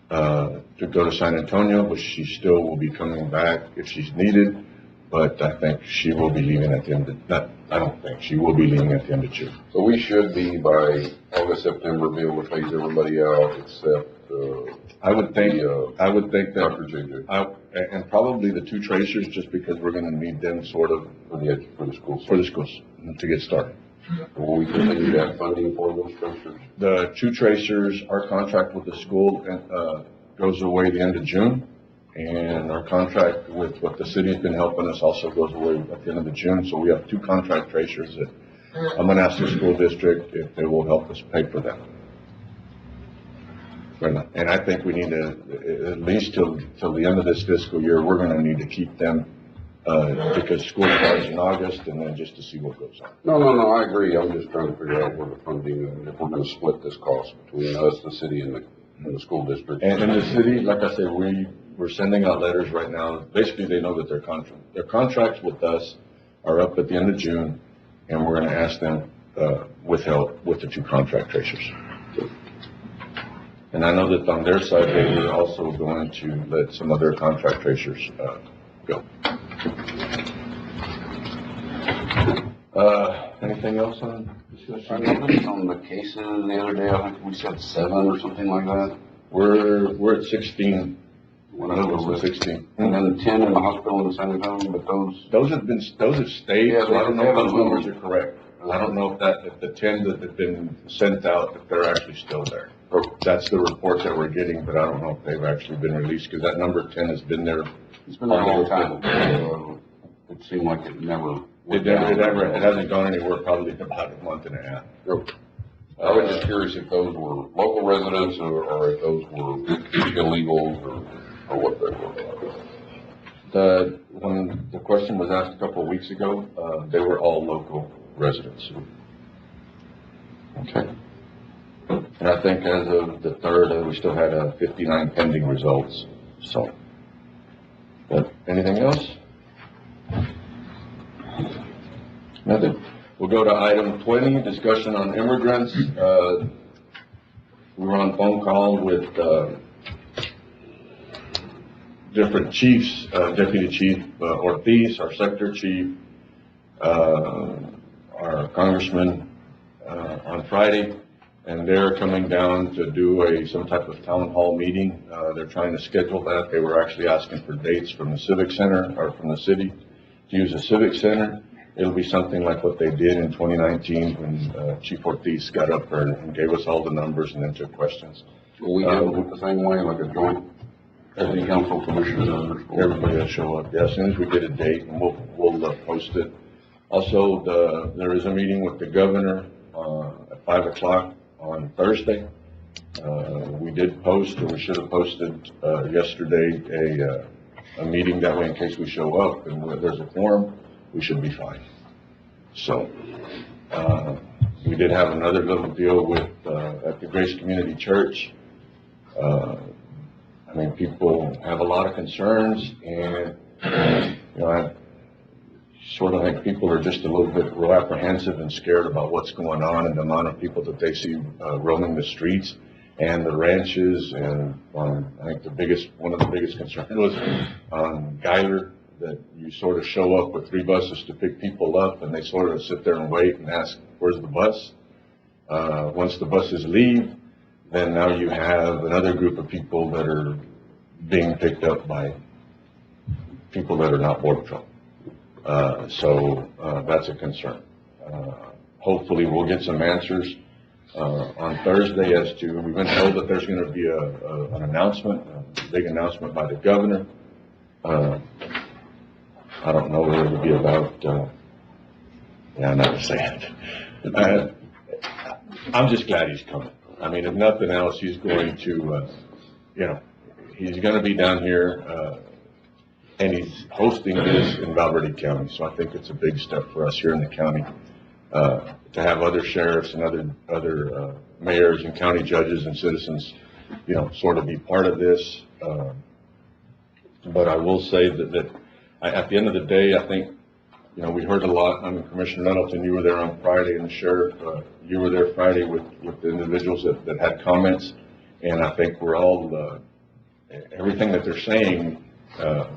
to go to San Antonio, but she still will be coming back if she's needed. But I think she will be leaving at the end of, I don't think, she will be leaving at the end of June. So we should be by August, September, be able to phase everybody out except, I would think Dr. that, JJ and probably the 2 tracers, just because we're gonna need them sort of for the schools. for the schools to get started. Will we continue to have funding for those tracers? The 2 tracers, our contract with the school, goes away the end of June. And our contract with what the city has been helping us also goes away at the end of June. So we have 2 contract tracers that I'm gonna ask the school district if they will help us pay for them. And I think we need to, at least till the end of this fiscal year, we're gonna need to keep them, because school starts in August, and then just to see what goes on. No, I agree. I'm just trying to figure out where the funding, and if we're gonna split this cost between us, the city, and the school district. And in the city, like I said, we're sending out letters right now. Basically, they know that their contracts with us are up at the end of June, and we're gonna ask them, with help with the 2 contract tracers. And I know that on their side, they were also going to let some other contract tracers, go. Anything else on discussion? I noticed on the cases the other day, I think we said 7 or something like that. We're at 16. When I was 16. And then 10 in the hospital in San Antonio, but Those have stayed, Yeah, so I don't know if they those haven't numbers moved. are correct. I don't know if the 10 that have been sent out, if they're actually still there. That's the reports that we're getting, but I don't know if they've actually been released, because that number 10 has been there. it's been a long time. It seemed like it never. It hasn't gone anywhere probably about a month and a half. I was just curious if those were local residents or if those were illegals or what they were. When the question was asked a couple of weeks ago, they were all local residents. Okay. And I think as of the 3rd, we still had 59 pending results, so. But anything else? Nothing. We'll go to item 20, discussion on immigrants. We were on phone call with, different chiefs, Deputy Chief Ortiz, our sector chief, our congressman, on Friday. And they're coming down to do some type of town hall meeting. They're trying to schedule that. They were actually asking for dates from the civic center or from the city to use the civic center. It'll be something like what they did in 2019 when Chief Ortiz got up there and gave us all the numbers and then took questions. Will we handle it the same way, like a joint city council commissioners? Everybody will show up. Yeah, as soon as we get a date, and we'll post it. Also, there is a meeting with the governor at 5 o'clock on Thursday. We did post, or we should have posted, yesterday, a meeting that way in case we show up and there's a quorum, we should be fine. So, we did have another little deal with, at the Grace Community Church. I mean, people have a lot of concerns, and, you know, I sort of think people are just a little bit real apprehensive and scared about what's going on and the amount of people that they see roaming the streets and the ranches. And I think one of the biggest concerns was on Guyler, that you sort of show up with 3 buses to pick people up, and they sort of sit there and wait and ask, where's the bus? Once the buses leave, then now you have another group of people that are being picked up by people that are not Border Patrol. So that's a concern. Hopefully we'll get some answers on Thursday as to, we've been told that there's going to be an announcement, a big announcement by the governor. I don't know what it'll be about. I'm not going to say it. I'm just glad he's coming. I mean, if nothing else, he's going to, he's going to be down here, and he's hosting this in Val Verde County. So I think it's a big step for us here in the county, to have other sheriffs and other mayors and county judges and citizens, sort of be part of this. But I will say that at the end of the day, I think, we heard a lot. I mean, Commissioner Nettleton, you were there on Friday, and the sheriff, you were there Friday with the individuals that had comments. And I think we're all, everything that they're saying, we're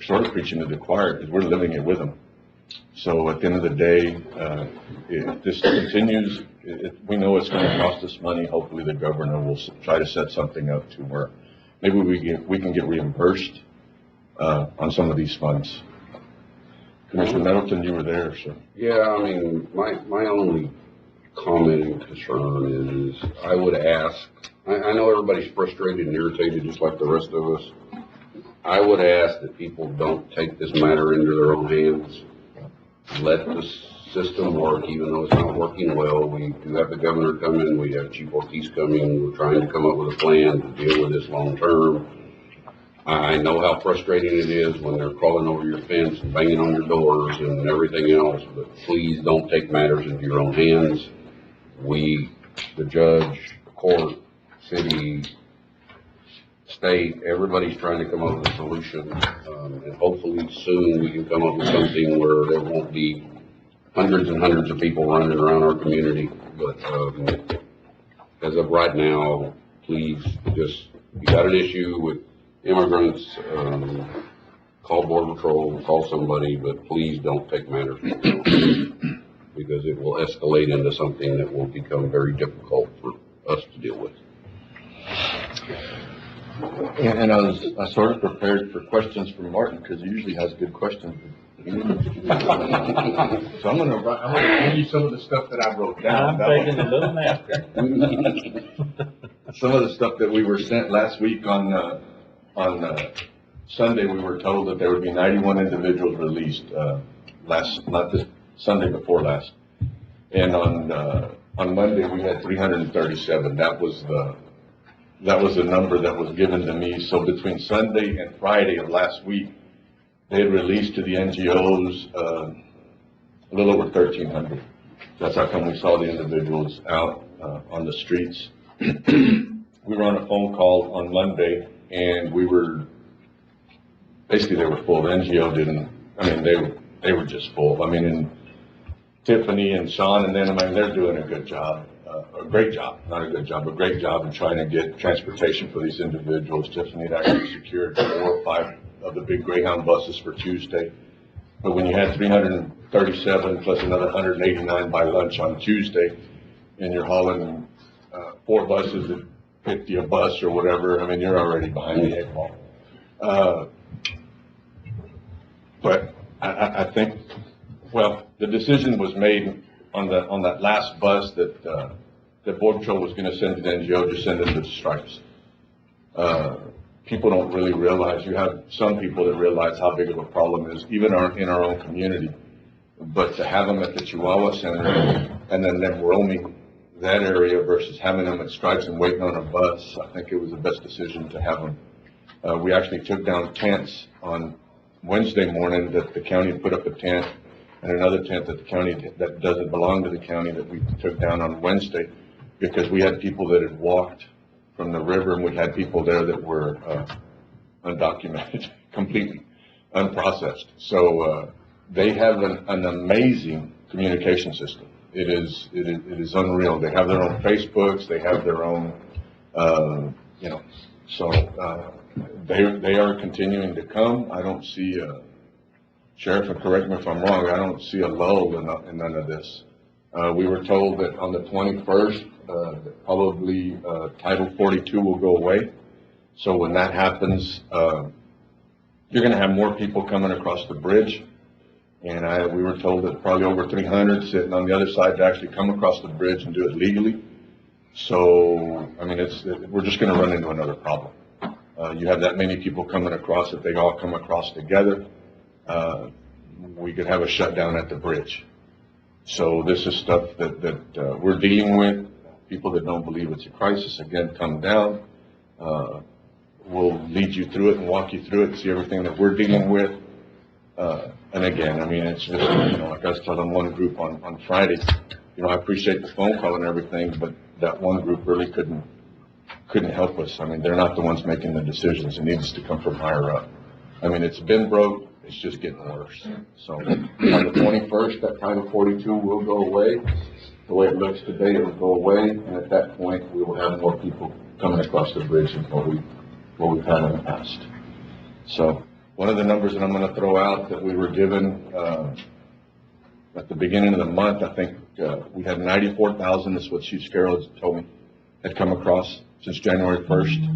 sort of preaching to the choir because we're living it with them. So at the end of the day, if this continues, we know it's going to cost us money. Hopefully the governor will try to set something up to where maybe we can get reimbursed on some of these funds. Commissioner Nettleton, you were there, so. Yeah, I mean, my only comment and concern is I would ask, I know everybody's frustrated and irritated just like the rest of us. I would ask that people don't take this matter into their own hands. Let the system work, even though it's not working well. We do have the governor coming, we have Chief Ortiz coming. We're trying to come up with a plan to deal with this long term. I know how frustrating it is when they're crawling over your fence and banging on your doors and everything else, but please don't take matters into your own hands. We, the judge, the court, city, state, everybody's trying to come up with a solution, and hopefully soon we can come up with something where there won't be hundreds and hundreds of people running around our community. But as of right now, please just, you got an issue with immigrants, call Border Patrol, call somebody, but please don't take matters because it will escalate into something that will become very difficult for us to deal with. And I sort of prepared for questions from Martin because he usually has good questions. So I'm gonna give you some of the stuff that I wrote down. I'm taking a little nap. Some of the stuff that we were sent last week on Sunday, we were told that there would be 91 individuals released not this Sunday before last, and on Monday we had 337. That was the number that was given to me. So between Sunday and Friday of last week, they had released to the NGOs a little over 1,300. That's how come we saw the individuals out on the streets. We were on a phone call on Monday, and basically they were full. The NGO they were just full. I mean, and Tiffany and Sean and them, they're doing a good job. A great job, not a good job, a great job in trying to get transportation for these individuals. Tiffany had actually secured 4 or 5 of the big Greyhound buses for Tuesday. But when you had 337 plus another 189 by lunch on Tuesday, and you're hauling 4 buses at 50 a bus or whatever, you're already behind the 8 ball. But I think, the decision was made on that last bus that Border Patrol was going to send to the NGO, just send them to the stripes. People don't really realize, you have some people that realize how big of a problem it is, even in our own community. But to have them at the Chihuahua Center and then them roaming that area versus having them at stripes and waiting on a bus, I think it was the best decision to have them. We actually took down tents on Wednesday morning that the county put up a tent, and another tent that the county, that doesn't belong to the county, that we took down on Wednesday, because we had people that had walked from the river, and we had people there that were undocumented, completely unprocessed. So they have an amazing communication system. It is unreal. They have their own Facebooks, they have their own, so they are continuing to come. I don't see Sheriff, and correct me if I'm wrong, I don't see a lull in none of this. We were told that on the 21st, that probably Title 42 will go away. So when that happens, you're going to have more people coming across the bridge. And we were told that probably over 300 sitting on the other side to actually come across the bridge and do it legally. So, I mean, we're just going to run into another problem. You have that many people coming across, if they all come across together, we could have a shutdown at the bridge. So this is stuff that we're dealing with. People that don't believe it's a crisis, again, come down. We'll lead you through it and walk you through it, see everything that we're dealing with. And again, I mean, it's just, like I was telling one group on Friday, I appreciate the phone call and everything, but that one group really couldn't help us. I mean, they're not the ones making the decisions. It needs to come from higher up. I mean, it's been broke. It's just getting worse. So on the 21st, that Title 42 will go away. The way it looks today, it will go away. And at that point, we will have more people coming across the bridge than what we've had in the past. So one of the numbers that I'm going to throw out that we were given at the beginning of the month, I think we had 94,000. That's what Chief Scarrow told me had come across since January 1st.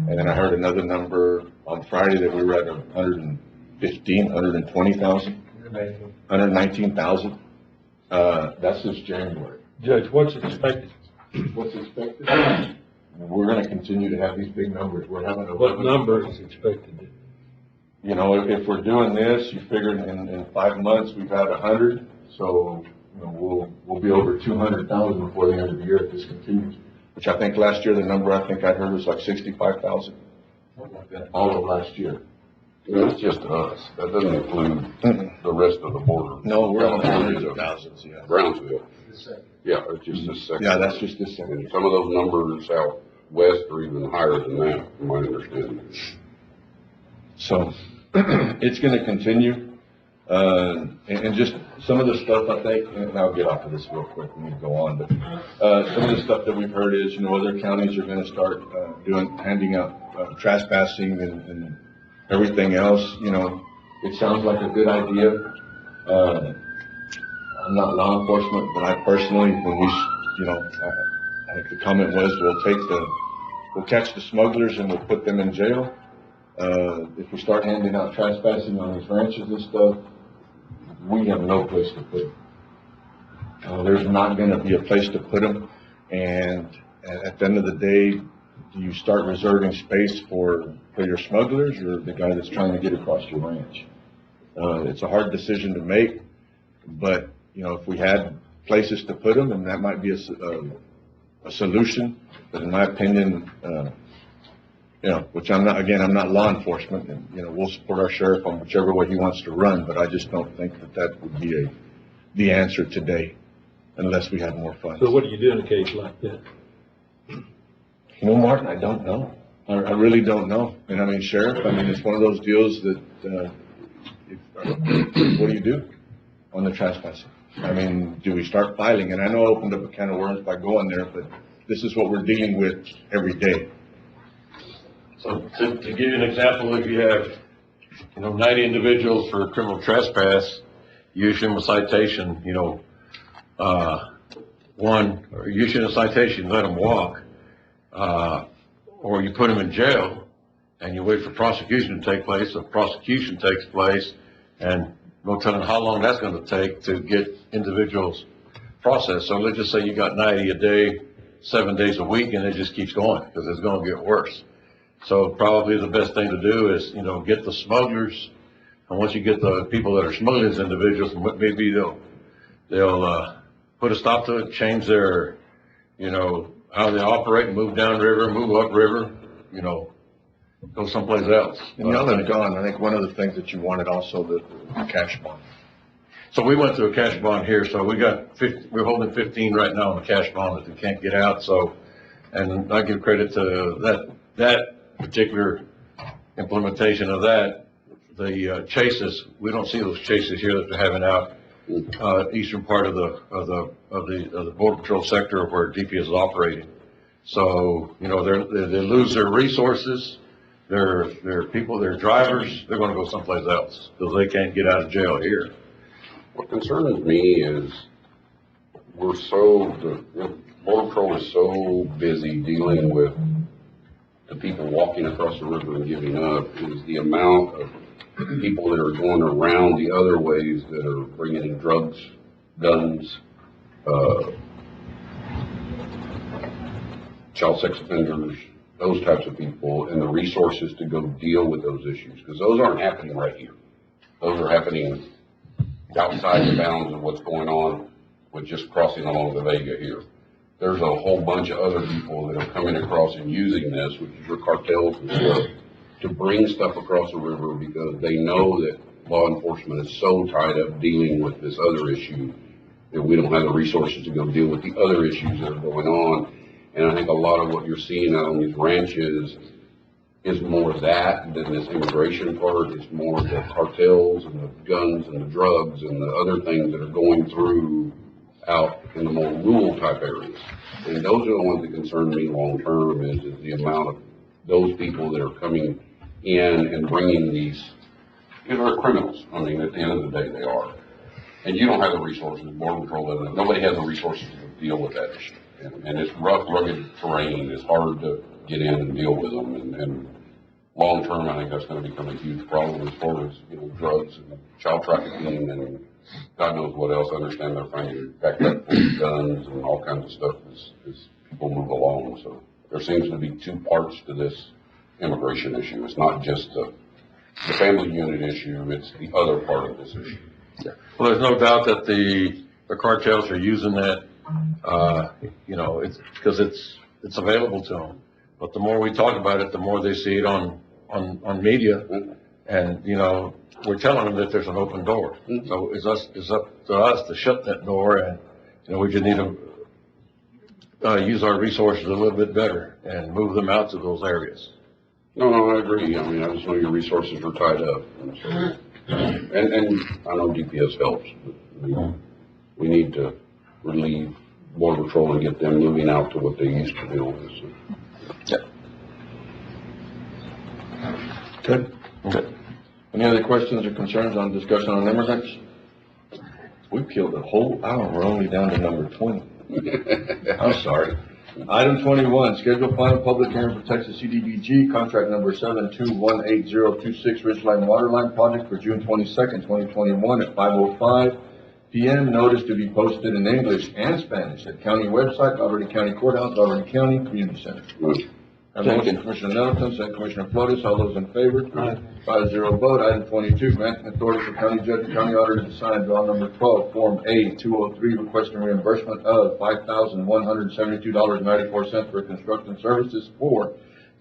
And then I heard another number on Friday that we were at 120,000, 119,000. That's since January. Judge, what's expected? What's expected? We're going to continue to have these big numbers. We're having What number is expected? If we're doing this, you figure in 5 months we've had 100, so we'll be over 200,000 before the end of the year if this continues. Which I think last year the number I heard was like 65,000, something like that, all of last year. That's just us. That doesn't include the rest of the border. No, we're on hundreds of thousands, yeah. Brownsville. Yeah, it's just this second. Yeah, that's just this second. And some of those numbers out west are even higher than that, from my understanding. So it's going to continue. And just some of the stuff I think, and I'll get off of this real quick, we need to go on, but some of the stuff that we've heard is, other counties are going to start handing out trespassing and everything else. It sounds like a good idea. I'm not law enforcement, but I personally, when we, I think the comment was, we'll catch the smugglers and we'll put them in jail. If we start handing out trespassing on these ranches and stuff, we have no place to put them. There's not going to be a place to put them. And at the end of the day, do you start reserving space for your smugglers or the guy that's trying to get across your ranch? It's a hard decision to make, but if we had places to put them, and that might be a solution. But in my opinion, which I'm not law enforcement, and we'll support our sheriff on whichever way he wants to run, but I just don't think that would be the answer today, unless we had more funds. So what do you do in a case like that? Martin, I don't know. I really don't know. And I mean, Sheriff, it's one of those deals that, what do you do on the trespassing? Do we start filing? And I know I opened up a can of worms by going there, but this is what we're dealing with every day. So to give you an example, if you have, 90 individuals for criminal trespass, you issue them a citation, or you issue a citation, let them walk, or you put them in jail and you wait for prosecution to take place. So prosecution takes place, and no telling how long that's going to take to get individuals processed. So let's just say you got 90 a day, 7 days a week, and it just keeps going because it's going to get worse. So probably the best thing to do is, get the smugglers, and once you get the people that are smuggling these individuals, maybe they'll put a stop to it, change their you know, how they operate, move downriver, move upriver, you know, go someplace else. And y'all have gone, I think one of the things that you wanted also, the cash bond. So we went through a cash bond here, so we're holding 15 right now on the cash bond that we can't get out, so, and I give credit to that particular implementation of that. The chases, we don't see those chases here that they're having out, eastern part of the border patrol sector where DPS is operating. So, you know, they lose their resources, their people, their drivers, they're gonna go someplace else, because they can't get out of jail here. What concerns me is the Border Patrol is so busy dealing with the people walking across the river and giving up, is the amount of people that are going around the other ways that are bringing in drugs, guns, child sex offenders, those types of people, and the resources to go deal with those issues, because those aren't happening right here. Those are happening outside the bounds of what's going on with just crossing along the Vega here. There's a whole bunch of other people that are coming across and using this, which is your cartels and stuff, to bring stuff across the river because they know that law enforcement is so tied up dealing with this other issue that we don't have the resources to go deal with the other issues that are going on. And I think a lot of what you're seeing out on these ranches is more that than this immigration part. It's more the cartels and the guns and the drugs and the other things that are going through out in the more rural type areas. And those are the ones that concern me long term is the amount of those people that are coming in and bringing these, you know, they're criminals. I mean, at the end of the day, they are. And you don't have the resources, Border Patrol doesn't. Nobody has the resources to deal with that issue. And it's rough, rugged terrain. It's hard to get in and deal with them. And long term, I think that's going to become a huge problem as far as, you know, drugs and child trafficking and God knows what else. I understand they're finding backed up with guns and all kinds of stuff as people move along. So there seems to be two parts to this immigration issue. It's not just the family unit issue, it's the other part of this issue. Yeah. Well, there's no doubt that the cartels are using that, you know, it's because it's available to them. But the more we talk about it, the more they see it on media. And, you know, we're telling them that there's an open door. So it's up to us to shut that door, and, you know, we just need to use our resources a little bit better and move them out to those areas. No, I agree. I mean, I just know your resources are tied up. And, so, and I know DPS helps, but we need to relieve Border Patrol and get them moving out to what they used to deal with. So. Yeah. Good. Okay. Any other questions or concerns on discussion on immigrants? We've killed a whole hour. We're only down to number 20. I'm sorry. Item 21, schedule final public hearing for Texas CDBG contract number 7218026 Ridgeline Waterline Project for June 22nd, 2021 at 5:05 p.m. Notice to be posted in English and Spanish at county website, Valverde County Courthouse, Valverde County Community Center. Motion, Commissioner Nettleton, second Commissioner Flores, all those in favor? 5-0 vote. Item 22, granting authority for county judge and county auditor to sign draw number 12, Form A-203, requesting reimbursement of $5,172.94 for construction services for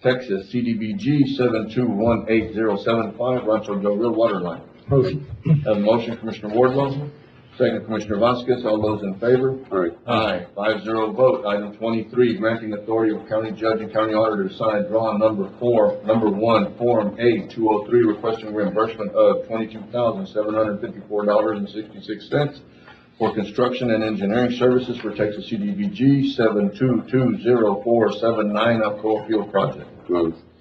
Texas CDBG 7218075 Rancho Del Rio Water Line. Motion. Have a motion, Commissioner Wardlow. Second, Commissioner Vasquez. All those in favor? Aye. 5-0 vote. Item 23, granting authority of county judge and county auditor to sign draw number 1, Form A-203, requesting reimbursement of $22,754.66 for construction and engineering services for Texas CDBG 7220479 Alcoa Field Project.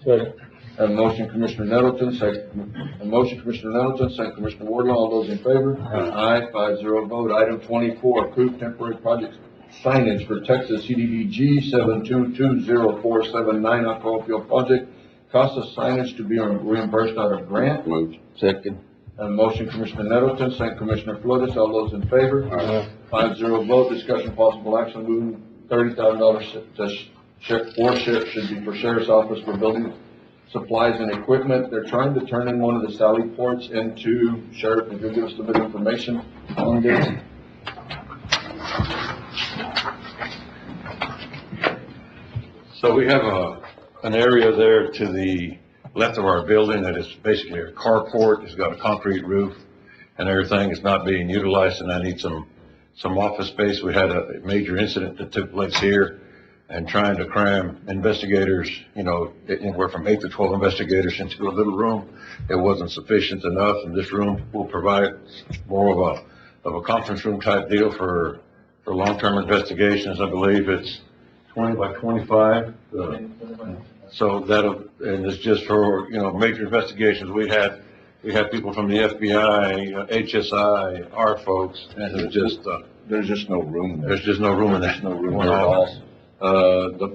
Second. Have a motion, Commissioner Nettleton, second. A motion, Commissioner Nettleton, second, Commissioner Wardlaw. All those in favor? Aye. 5-0 vote. Item 24, approved temporary project signage for Texas CDBG 7220479 Alcoa Field Project. Cost of signage to be reimbursed out of grant. Moved. Second. Have a motion, Commissioner Nettleton, second, Commissioner Flores. All those in favor? Aye. 5-0 vote. Discussion possible action moving $30,000 to should be for Sheriff's Office for building supplies and equipment. They're trying to turn in one of the Sally ports into Sheriff. If you'll give us a bit of information on this. So we have an area there to the left of our building that is basically a carport. It's got a concrete roof and everything. It's not being utilized, and I need some office space. We had a major incident that took place here, and trying to cram investigators, anywhere from 8 to 12 investigators into a little room, it wasn't sufficient enough, and this room will provide more of a conference room type deal for long-term investigations. I believe it's 20 by 25. So and it's just for, major investigations. We had people from the FBI, HSI, our folks, and There's just no room there. there's just no room in that. No room there at all.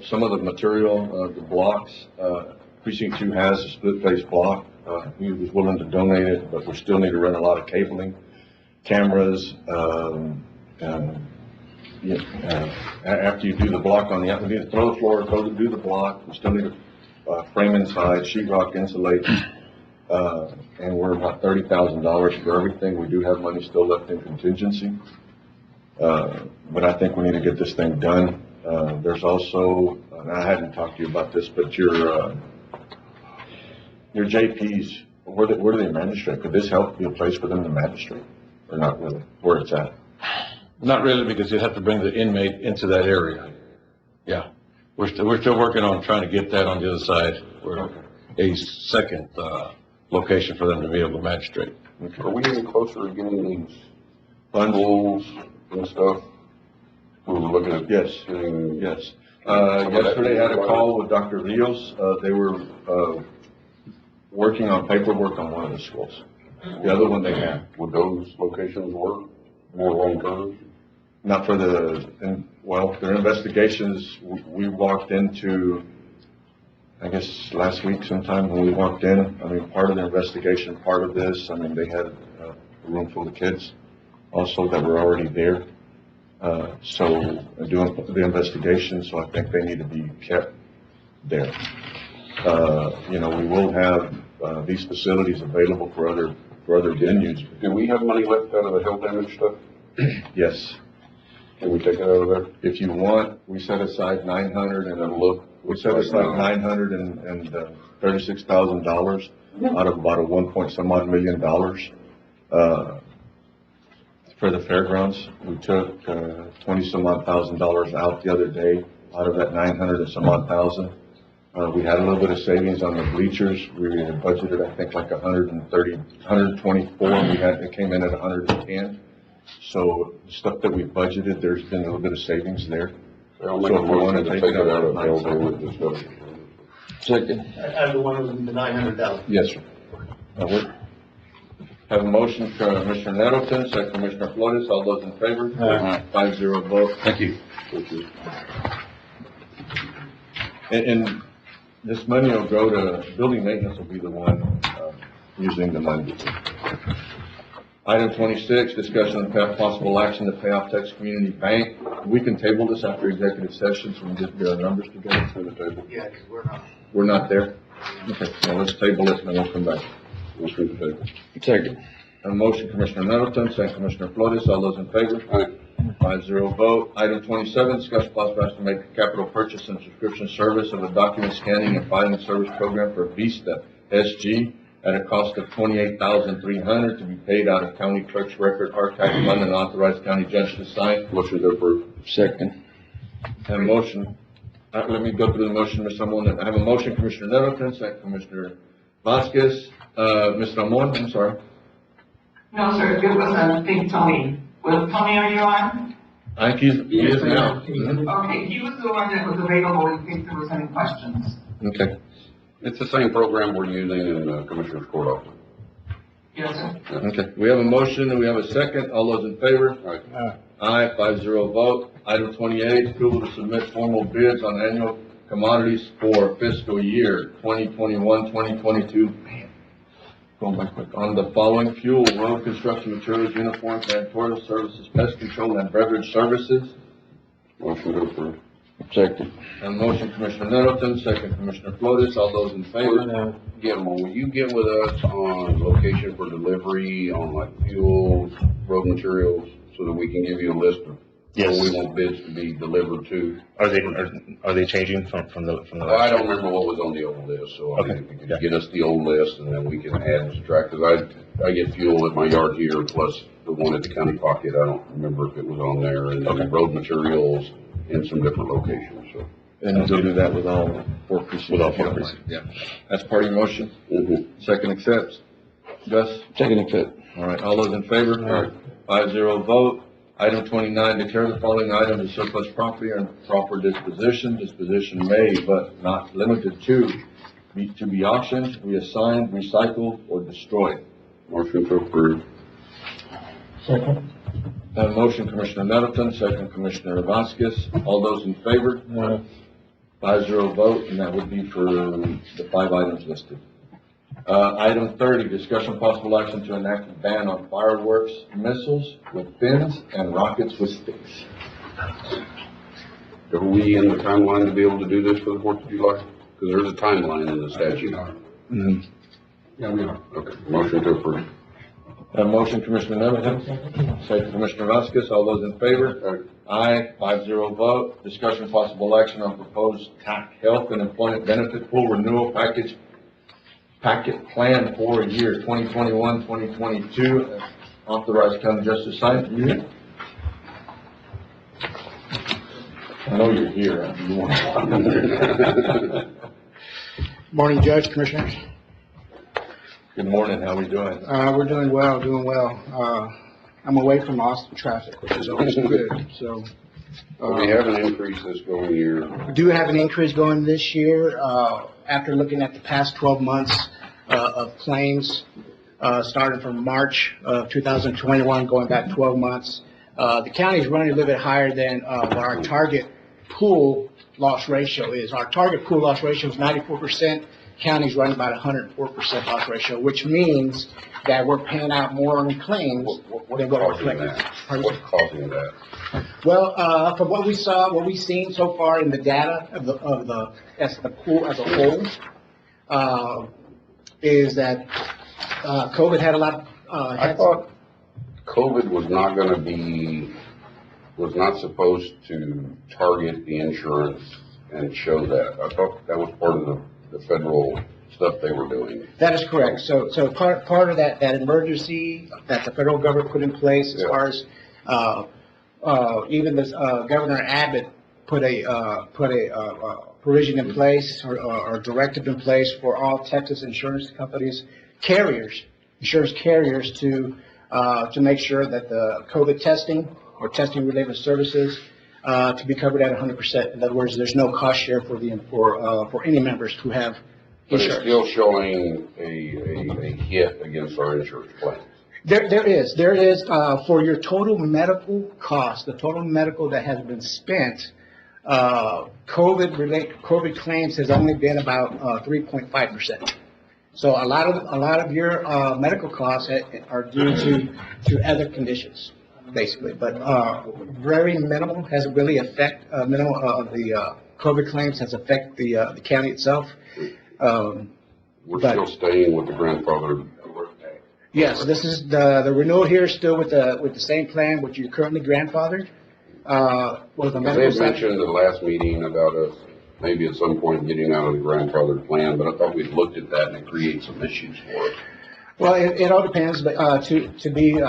Some of the material, the blocks, precinct 2 has a split face block. He was willing to donate it, but we still need to run a lot of cabling, cameras, after you do the block on the, we need to throw the floor, do the block. We still need to frame inside, sheetrock, insulate, and we're about $30,000 for everything. We do have money still left in contingency, but I think we need to get this thing done. There's also, and I hadn't talked to you about this, but your JPs, where do they magistrate? Could this help be a place for them to magistrate, or not really? Where it's at? Not really, because you'd have to bring the inmate into that area. Yeah, we're still working on trying to get that on the other side, or a second location for them to be able to magistrate. Okay. Are we getting closer to getting these bundles and stuff? We were looking at. Yes. Yes. Yesterday I had a call with Dr. Rios. They were working on paperwork on one of the schools. The other one they have. Would those locations work more long term? Not for their investigations. We walked into, I guess, last week sometime when we walked in. I mean, part of the investigation, part of this, they had a room full of kids also that were already there. So doing the investigation, so I think they need to be kept there. We will have these facilities available for other venues. Do we have money left out of the hail damage stuff? Yes. Can we take it out of there? If you want, we set aside we set aside $936,000 out of about a $1.some odd million for the fairgrounds. We took 20-some odd thousand dollars out the other day out of that 900 and some odd thousand. We had a little bit of savings on the bleachers. We had budgeted, I think, like 124, and it came in at 110. So stuff that we budgeted, there's been a little bit of savings there. I'll make a motion to take it out of hail damage and stuff. Second. Out of the one with the 900,000. Yes, sir. Have a motion from Commissioner Nettleton, second Commissioner Flores. All those in favor? Aye. 5-0 vote. Thank you. Thank you. And this money will go to, building maintenance will be the one using the money. Item 26, discussion of possible action to pay off Texas Community Bank. We can table this after executive session so we can get our numbers together for the table. Yeah, because We're not there? Okay, now let's table it and then we'll come back. Motion to table. Second. A motion, Commissioner Nettleton, second Commissioner Flores. All those in favor? Aye. 5-0 vote. Item 27, discussion possible action to make a capital purchase and subscription service of a document scanning and filing service program for Vista SG at a cost of $28,300 to be paid out of county clerk's record archive fund and authorized county judge to sign. Motion to approve. Second. And motion, let me go through the motion, Mr. Amon. I have a motion, Commissioner Nettleton, second Commissioner Vasquez. Mr. Amon, I'm sorry. No, sir, it was, I think, Tony. Well, Tony, are you on? I think he is now. Okay, he was the one that was available in case there was any questions. Okay. It's the same program we're using in the Commissioner's Court office. Yes, sir. Okay, we have a motion and we have a second. All those in favor? Aye. Aye, 5-0 vote. Item 28, approval to submit formal bids on annual commodities for fiscal year 2021, 2022. Man, going back quick. On the following: fuel, road construction materials, uniforms, janitorial services, pest control, and beverage services. Motion to approve. Second. And motion, Commissioner Nettleton, second Commissioner Flores. All those in favor? Guillermo, will you get with us on location for delivery on like fuel, road materials, so that we can give you a list of So we want bids to be delivered to. Are they changing from the Well, I don't remember what was on the old list, so I mean, if you could get us the old list and then we can add and subtract, cause I get fuel at my yard here plus the one at the county pocket. I don't remember if it was on there, and then road materials in some different locations, so. And you'll do that with all four precincts? With all four precincts. Yeah. That's part of your motion? Mm-hmm. Second accepts. Gus? Second accept. All right, all those in favor? Aye. 5-0 vote. Item 29, declare the following items as surplus property and proper disposition. Disposition may, but not limited to be auctioned, reassigned, recycled, or destroyed. Motion to approve. Second. Motion, Commissioner Nettleton, second, Commissioner Vasquez. All those in favor? 5-0 vote, and that would be for the 5 items listed. Item 30, discussion possible action to enact a ban on fireworks, missiles with fins, and rockets with sticks. Are we in the timeline to be able to do this for the 4th of July? Because there's a timeline in the statute. Yeah, we are. Okay, motion to approve. Motion, Commissioner Nettleton, second, Commissioner Vasquez. All those in favor? Aye. 5-0 vote. Discussion possible action on proposed TAC health and employment benefit pool renewal packet plan for year 2021-2022. Authorized county justice sign. I know you're here. Morning, Judge, Commissioners. Good morning. How we doing? We're doing well. I'm away from Austin traffic, which is always good, so. We have an increase this going year. We do have an increase going this year, after looking at the past 12 months, of claims, starting from March of 2021, going back 12 months. The county is running a little bit higher than, what our target pool loss ratio is. Our target pool loss ratio is 94%. County's running about 104% loss ratio, which means that we're paying out more on claims than what we're collecting. What's causing that? Well, from what we saw, what we've seen so far in the data of the pool as a whole, is that COVID had a lot. I thought COVID was not supposed to target the insurance and show that. I thought that was part of the federal stuff they were doing. That is correct. So part of that emergency that the federal government put in place, as far as even this Governor Abbott put a provision in place or directive in place for all Texas insurance companies, insurance carriers to make sure that the COVID testing or testing related services to be covered at 100%. In other words, there's no cost share for any members who have But insurance. it's still showing a hit against our insurance claims. There is for your total medical cost, the total medical that has been spent, COVID claims has only been about 3.5%. So a lot of your medical costs are due to other conditions, basically. But very minimal has really minimal of the COVID claims has affected the county itself. We're still staying with the grandfather. Yes, this is the renewal here is still with the same plan which you're currently grandfathered. With the They medical had side. mentioned in the last meeting about us maybe at some point getting out of the grandfathered plan, but I thought we'd looked at that and it created some issues for us. Well, it all depends, but to be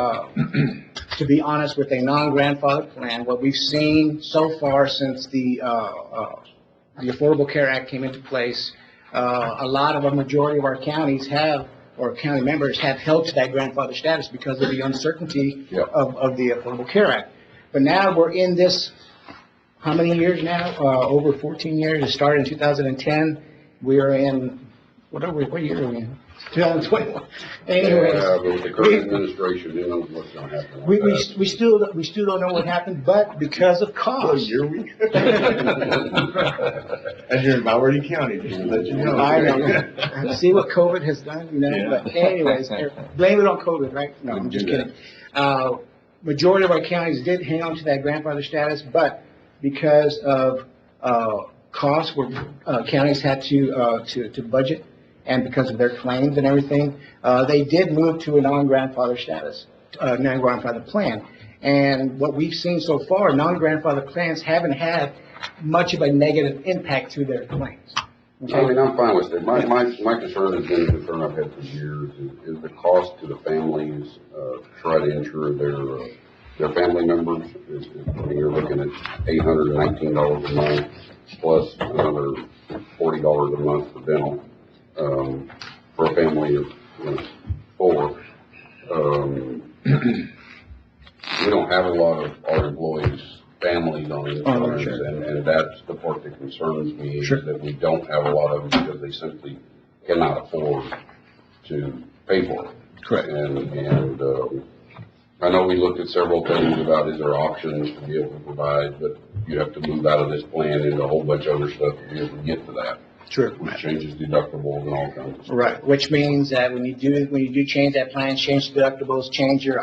honest, with a non-grandfathered plan, what we've seen so far since the Affordable Care Act came into place, a majority of our counties or county members have held to that grandfather status because of the uncertainty of the Affordable Care Act. But now we're in this, how many years now? Over 14 years. It started in 2010. We are in, what year are we in? 2021. Anyways. Yeah, but with the current administration, who knows what's gonna happen. We still don't know what happened, but because of cost. And you're in Valverde County, just to let you know. I know. See what COVID has done, But anyways, blame it on COVID, right? No, I'm just kidding. Majority of our counties did hang on to that grandfather status, but because of costs, where counties had to budget, and because of their claims and everything, they did move to a non-grandfather status, non-grandfather plan. And what we've seen so far, non-grandfather plans haven't had much of a negative impact to their claims. I mean, I'm fine with it. My concern has been a concern I've had for years, is the cost to the families, to try to insure their family members. You're looking at $819 a month, plus another $40 a month for dental, for a family of, four. We don't have a lot of our employees' families on insurance, sure. and that's the part that concerns me, Sure. is that we don't have a lot of them because they simply cannot afford to pay for it. Correct. And I know we looked at several things about, is there options to be able to provide, but you have to move out of this plan into a whole bunch of other stuff to be able to get to that. True. Which changes deductibles and all kinds of stuff. Right, which means that when you do change that plan, change deductibles, change your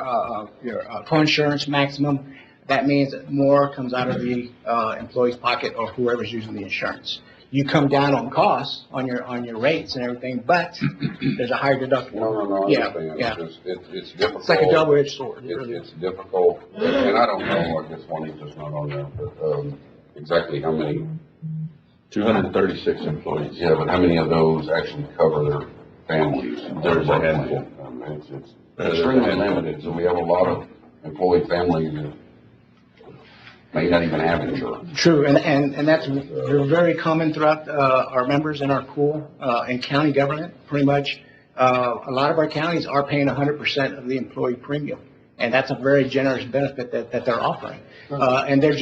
co-insurance maximum, that means that more comes out of the employee's pocket or whoever's using the insurance. You come down on costs, on your rates and everything, but there's a higher deductible. No, I Yeah, understand. yeah. It's difficult. It's like a double-edged sword. It's difficult, and I don't know, I guess one is just not on there, but, exactly how many, 236 employees. yeah, but how many of those actually cover their families? There's a handful. It's extremely limited, so we have a lot of employee families that may not even have insurance. True, and that's very common throughout our members in our pool, in county government, pretty much. A lot of our counties are paying 100% of the employee premium, and that's a very generous benefit that they're offering. And there's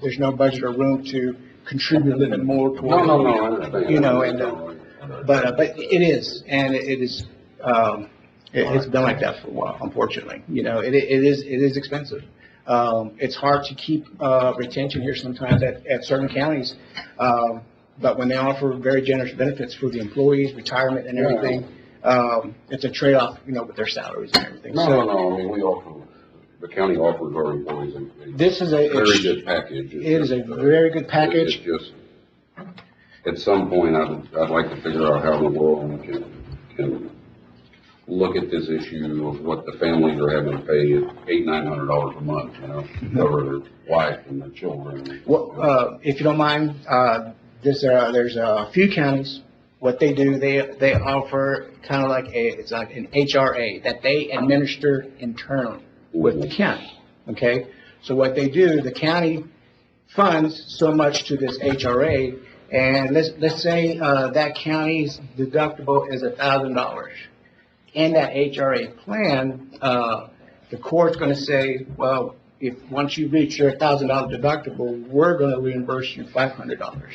there's no budget or room to contribute a little bit more toward. No, I understand. But it is, and it is, it's been like that for a while, unfortunately. It is expensive. It's hard to keep retention here sometimes at certain counties, but when they offer very generous benefits for the employees, retirement and everything, it's a trade-off, with their salaries and everything. No, I mean, the county offers our employees a very good package. It is a very good package. It's just, at some point, I'd like to figure out how in the world we can look at this issue of what the families are having to pay at $900 a month, to cover their wife and their children. Well, if you don't mind, there's a few counties. What they do, they offer kind of like it's like an HRA that they administer internally with the county. Okay, so what they do, the county funds so much to this HRA, and let's say that county's deductible is $1,000. In that HRA plan, the court's going to say, well, once you reach your $1,000 deductible, we're going to reimburse you $500.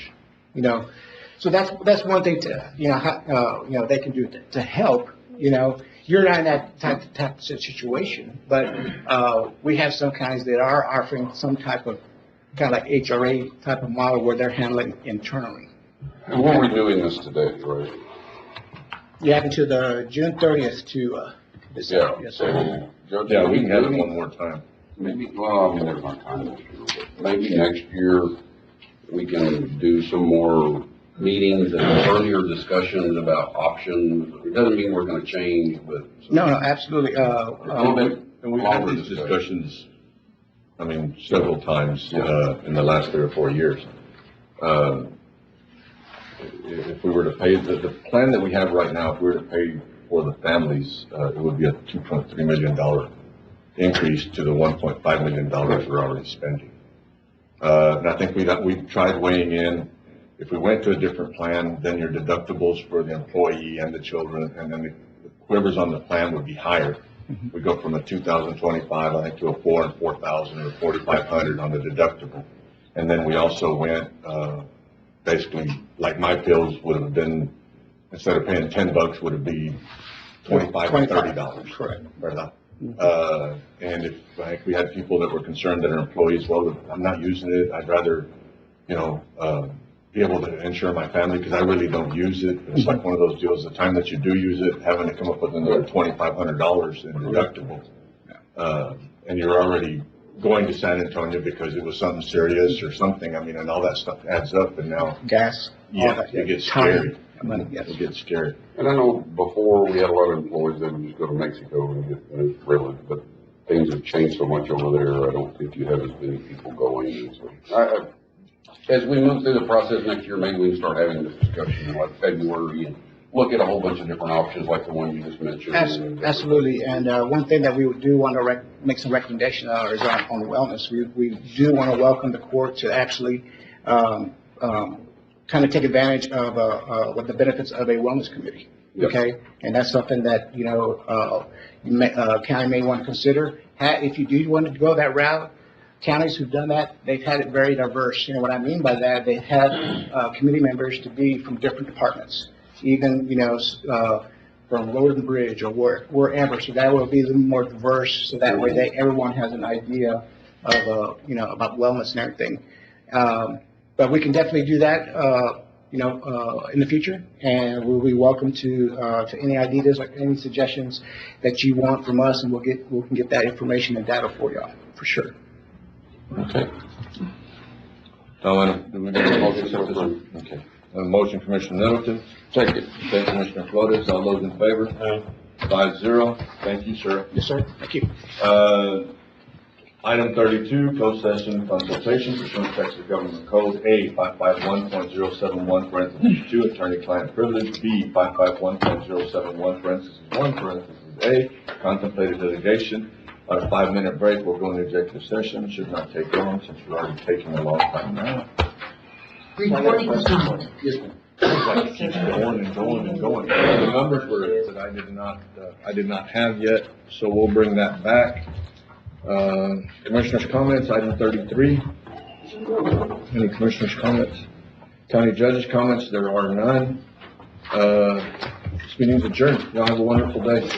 So that's one thing to they can do to help. You're not in that type of situation, but we have some counties that are offering some type of kind of like HRA type of model where they're handling internally. And what we're doing this today, right? You have until the June 30th to decide. Yeah. Yes, sir. So, We can have it one more time. Maybe, well, I mean, there's not time this year, but maybe next year we can do some more meetings and earlier discussions about options. It doesn't mean we're gonna change, but. No, absolutely. A little bit And we've had longer these discussions, several times, in the last 3 or 4 years. If we were to pay, the plan that we have right now, if we were to pay for the families, it would be a $2.3 million increase to the $1.5 million we're already spending. And I think we've tried weighing in. If we went to a different plan, then your deductibles for the employee and the children, and then whoever's on the plan would be higher. We go from a 2,025, I think, to a 4,000 and 4,000 or 4,500 on the deductible. And then we also went, basically, like my bills would have been, instead of paying $10, would it be $25 or $30? Correct. And if we had people that were concerned that are employees, well, I'm not using it. I'd rather, be able to insure my family because I really don't use it. It's like one of those deals, the time that you do use it, having to come up with another $2,500 in deductible. And you're already going to San Antonio because it was something serious or something. And all that stuff adds up, and now. Gas. Yeah, it gets scary. Money, yes. It gets scary. And I know before we had a lot of employees that would just go to Mexico and get really, but things have changed so much over there, I don't think you have as many people going. So, as we move through the process next year, maybe we can start having this discussion in like February and look at a whole bunch of different options like the one you just mentioned. Absolutely, and one thing that we do want to make some recommendations is on wellness. We do want to welcome the court to actually kind of take advantage of what the benefits of a wellness committee. Yes. Okay, and that's something that county may want to consider. If you do want to go that route, counties who've done that, they've had it very diverse. You know what I mean by that? They've had committee members to be from different departments, even from Road and Bridge or wherever. So that will be a little more diverse. So that way, everyone has an idea of about wellness and everything. But we can definitely do that. In the future, and we'll be welcome to any ideas or any suggestions that you want from us, and we can get that information and data for y'all, for sure. Okay. Do we get a motion? Okay. A motion, Commissioner Middleton. Second. Second, Commissioner Flores. All those in favor? 5-0. Thank you, sir. Yes, sir. Thank you. Item 32, closed session consultation pursuant to Texas Government Code A 551.071 parentheses 2, attorney-client privilege, B 551.071 parentheses 1 parentheses A, contemplated litigation. On a 5-minute break, we'll go into executive session. Should not take long since we're already taking a long time now. Recording stopped. It keeps going and going and going. The numbers were that I did not have yet, so we'll bring that back. Commissioners' comments, item 33. Any commissioners' comments? County judges' comments, there are none. This meeting's adjourned. Y'all have a wonderful day.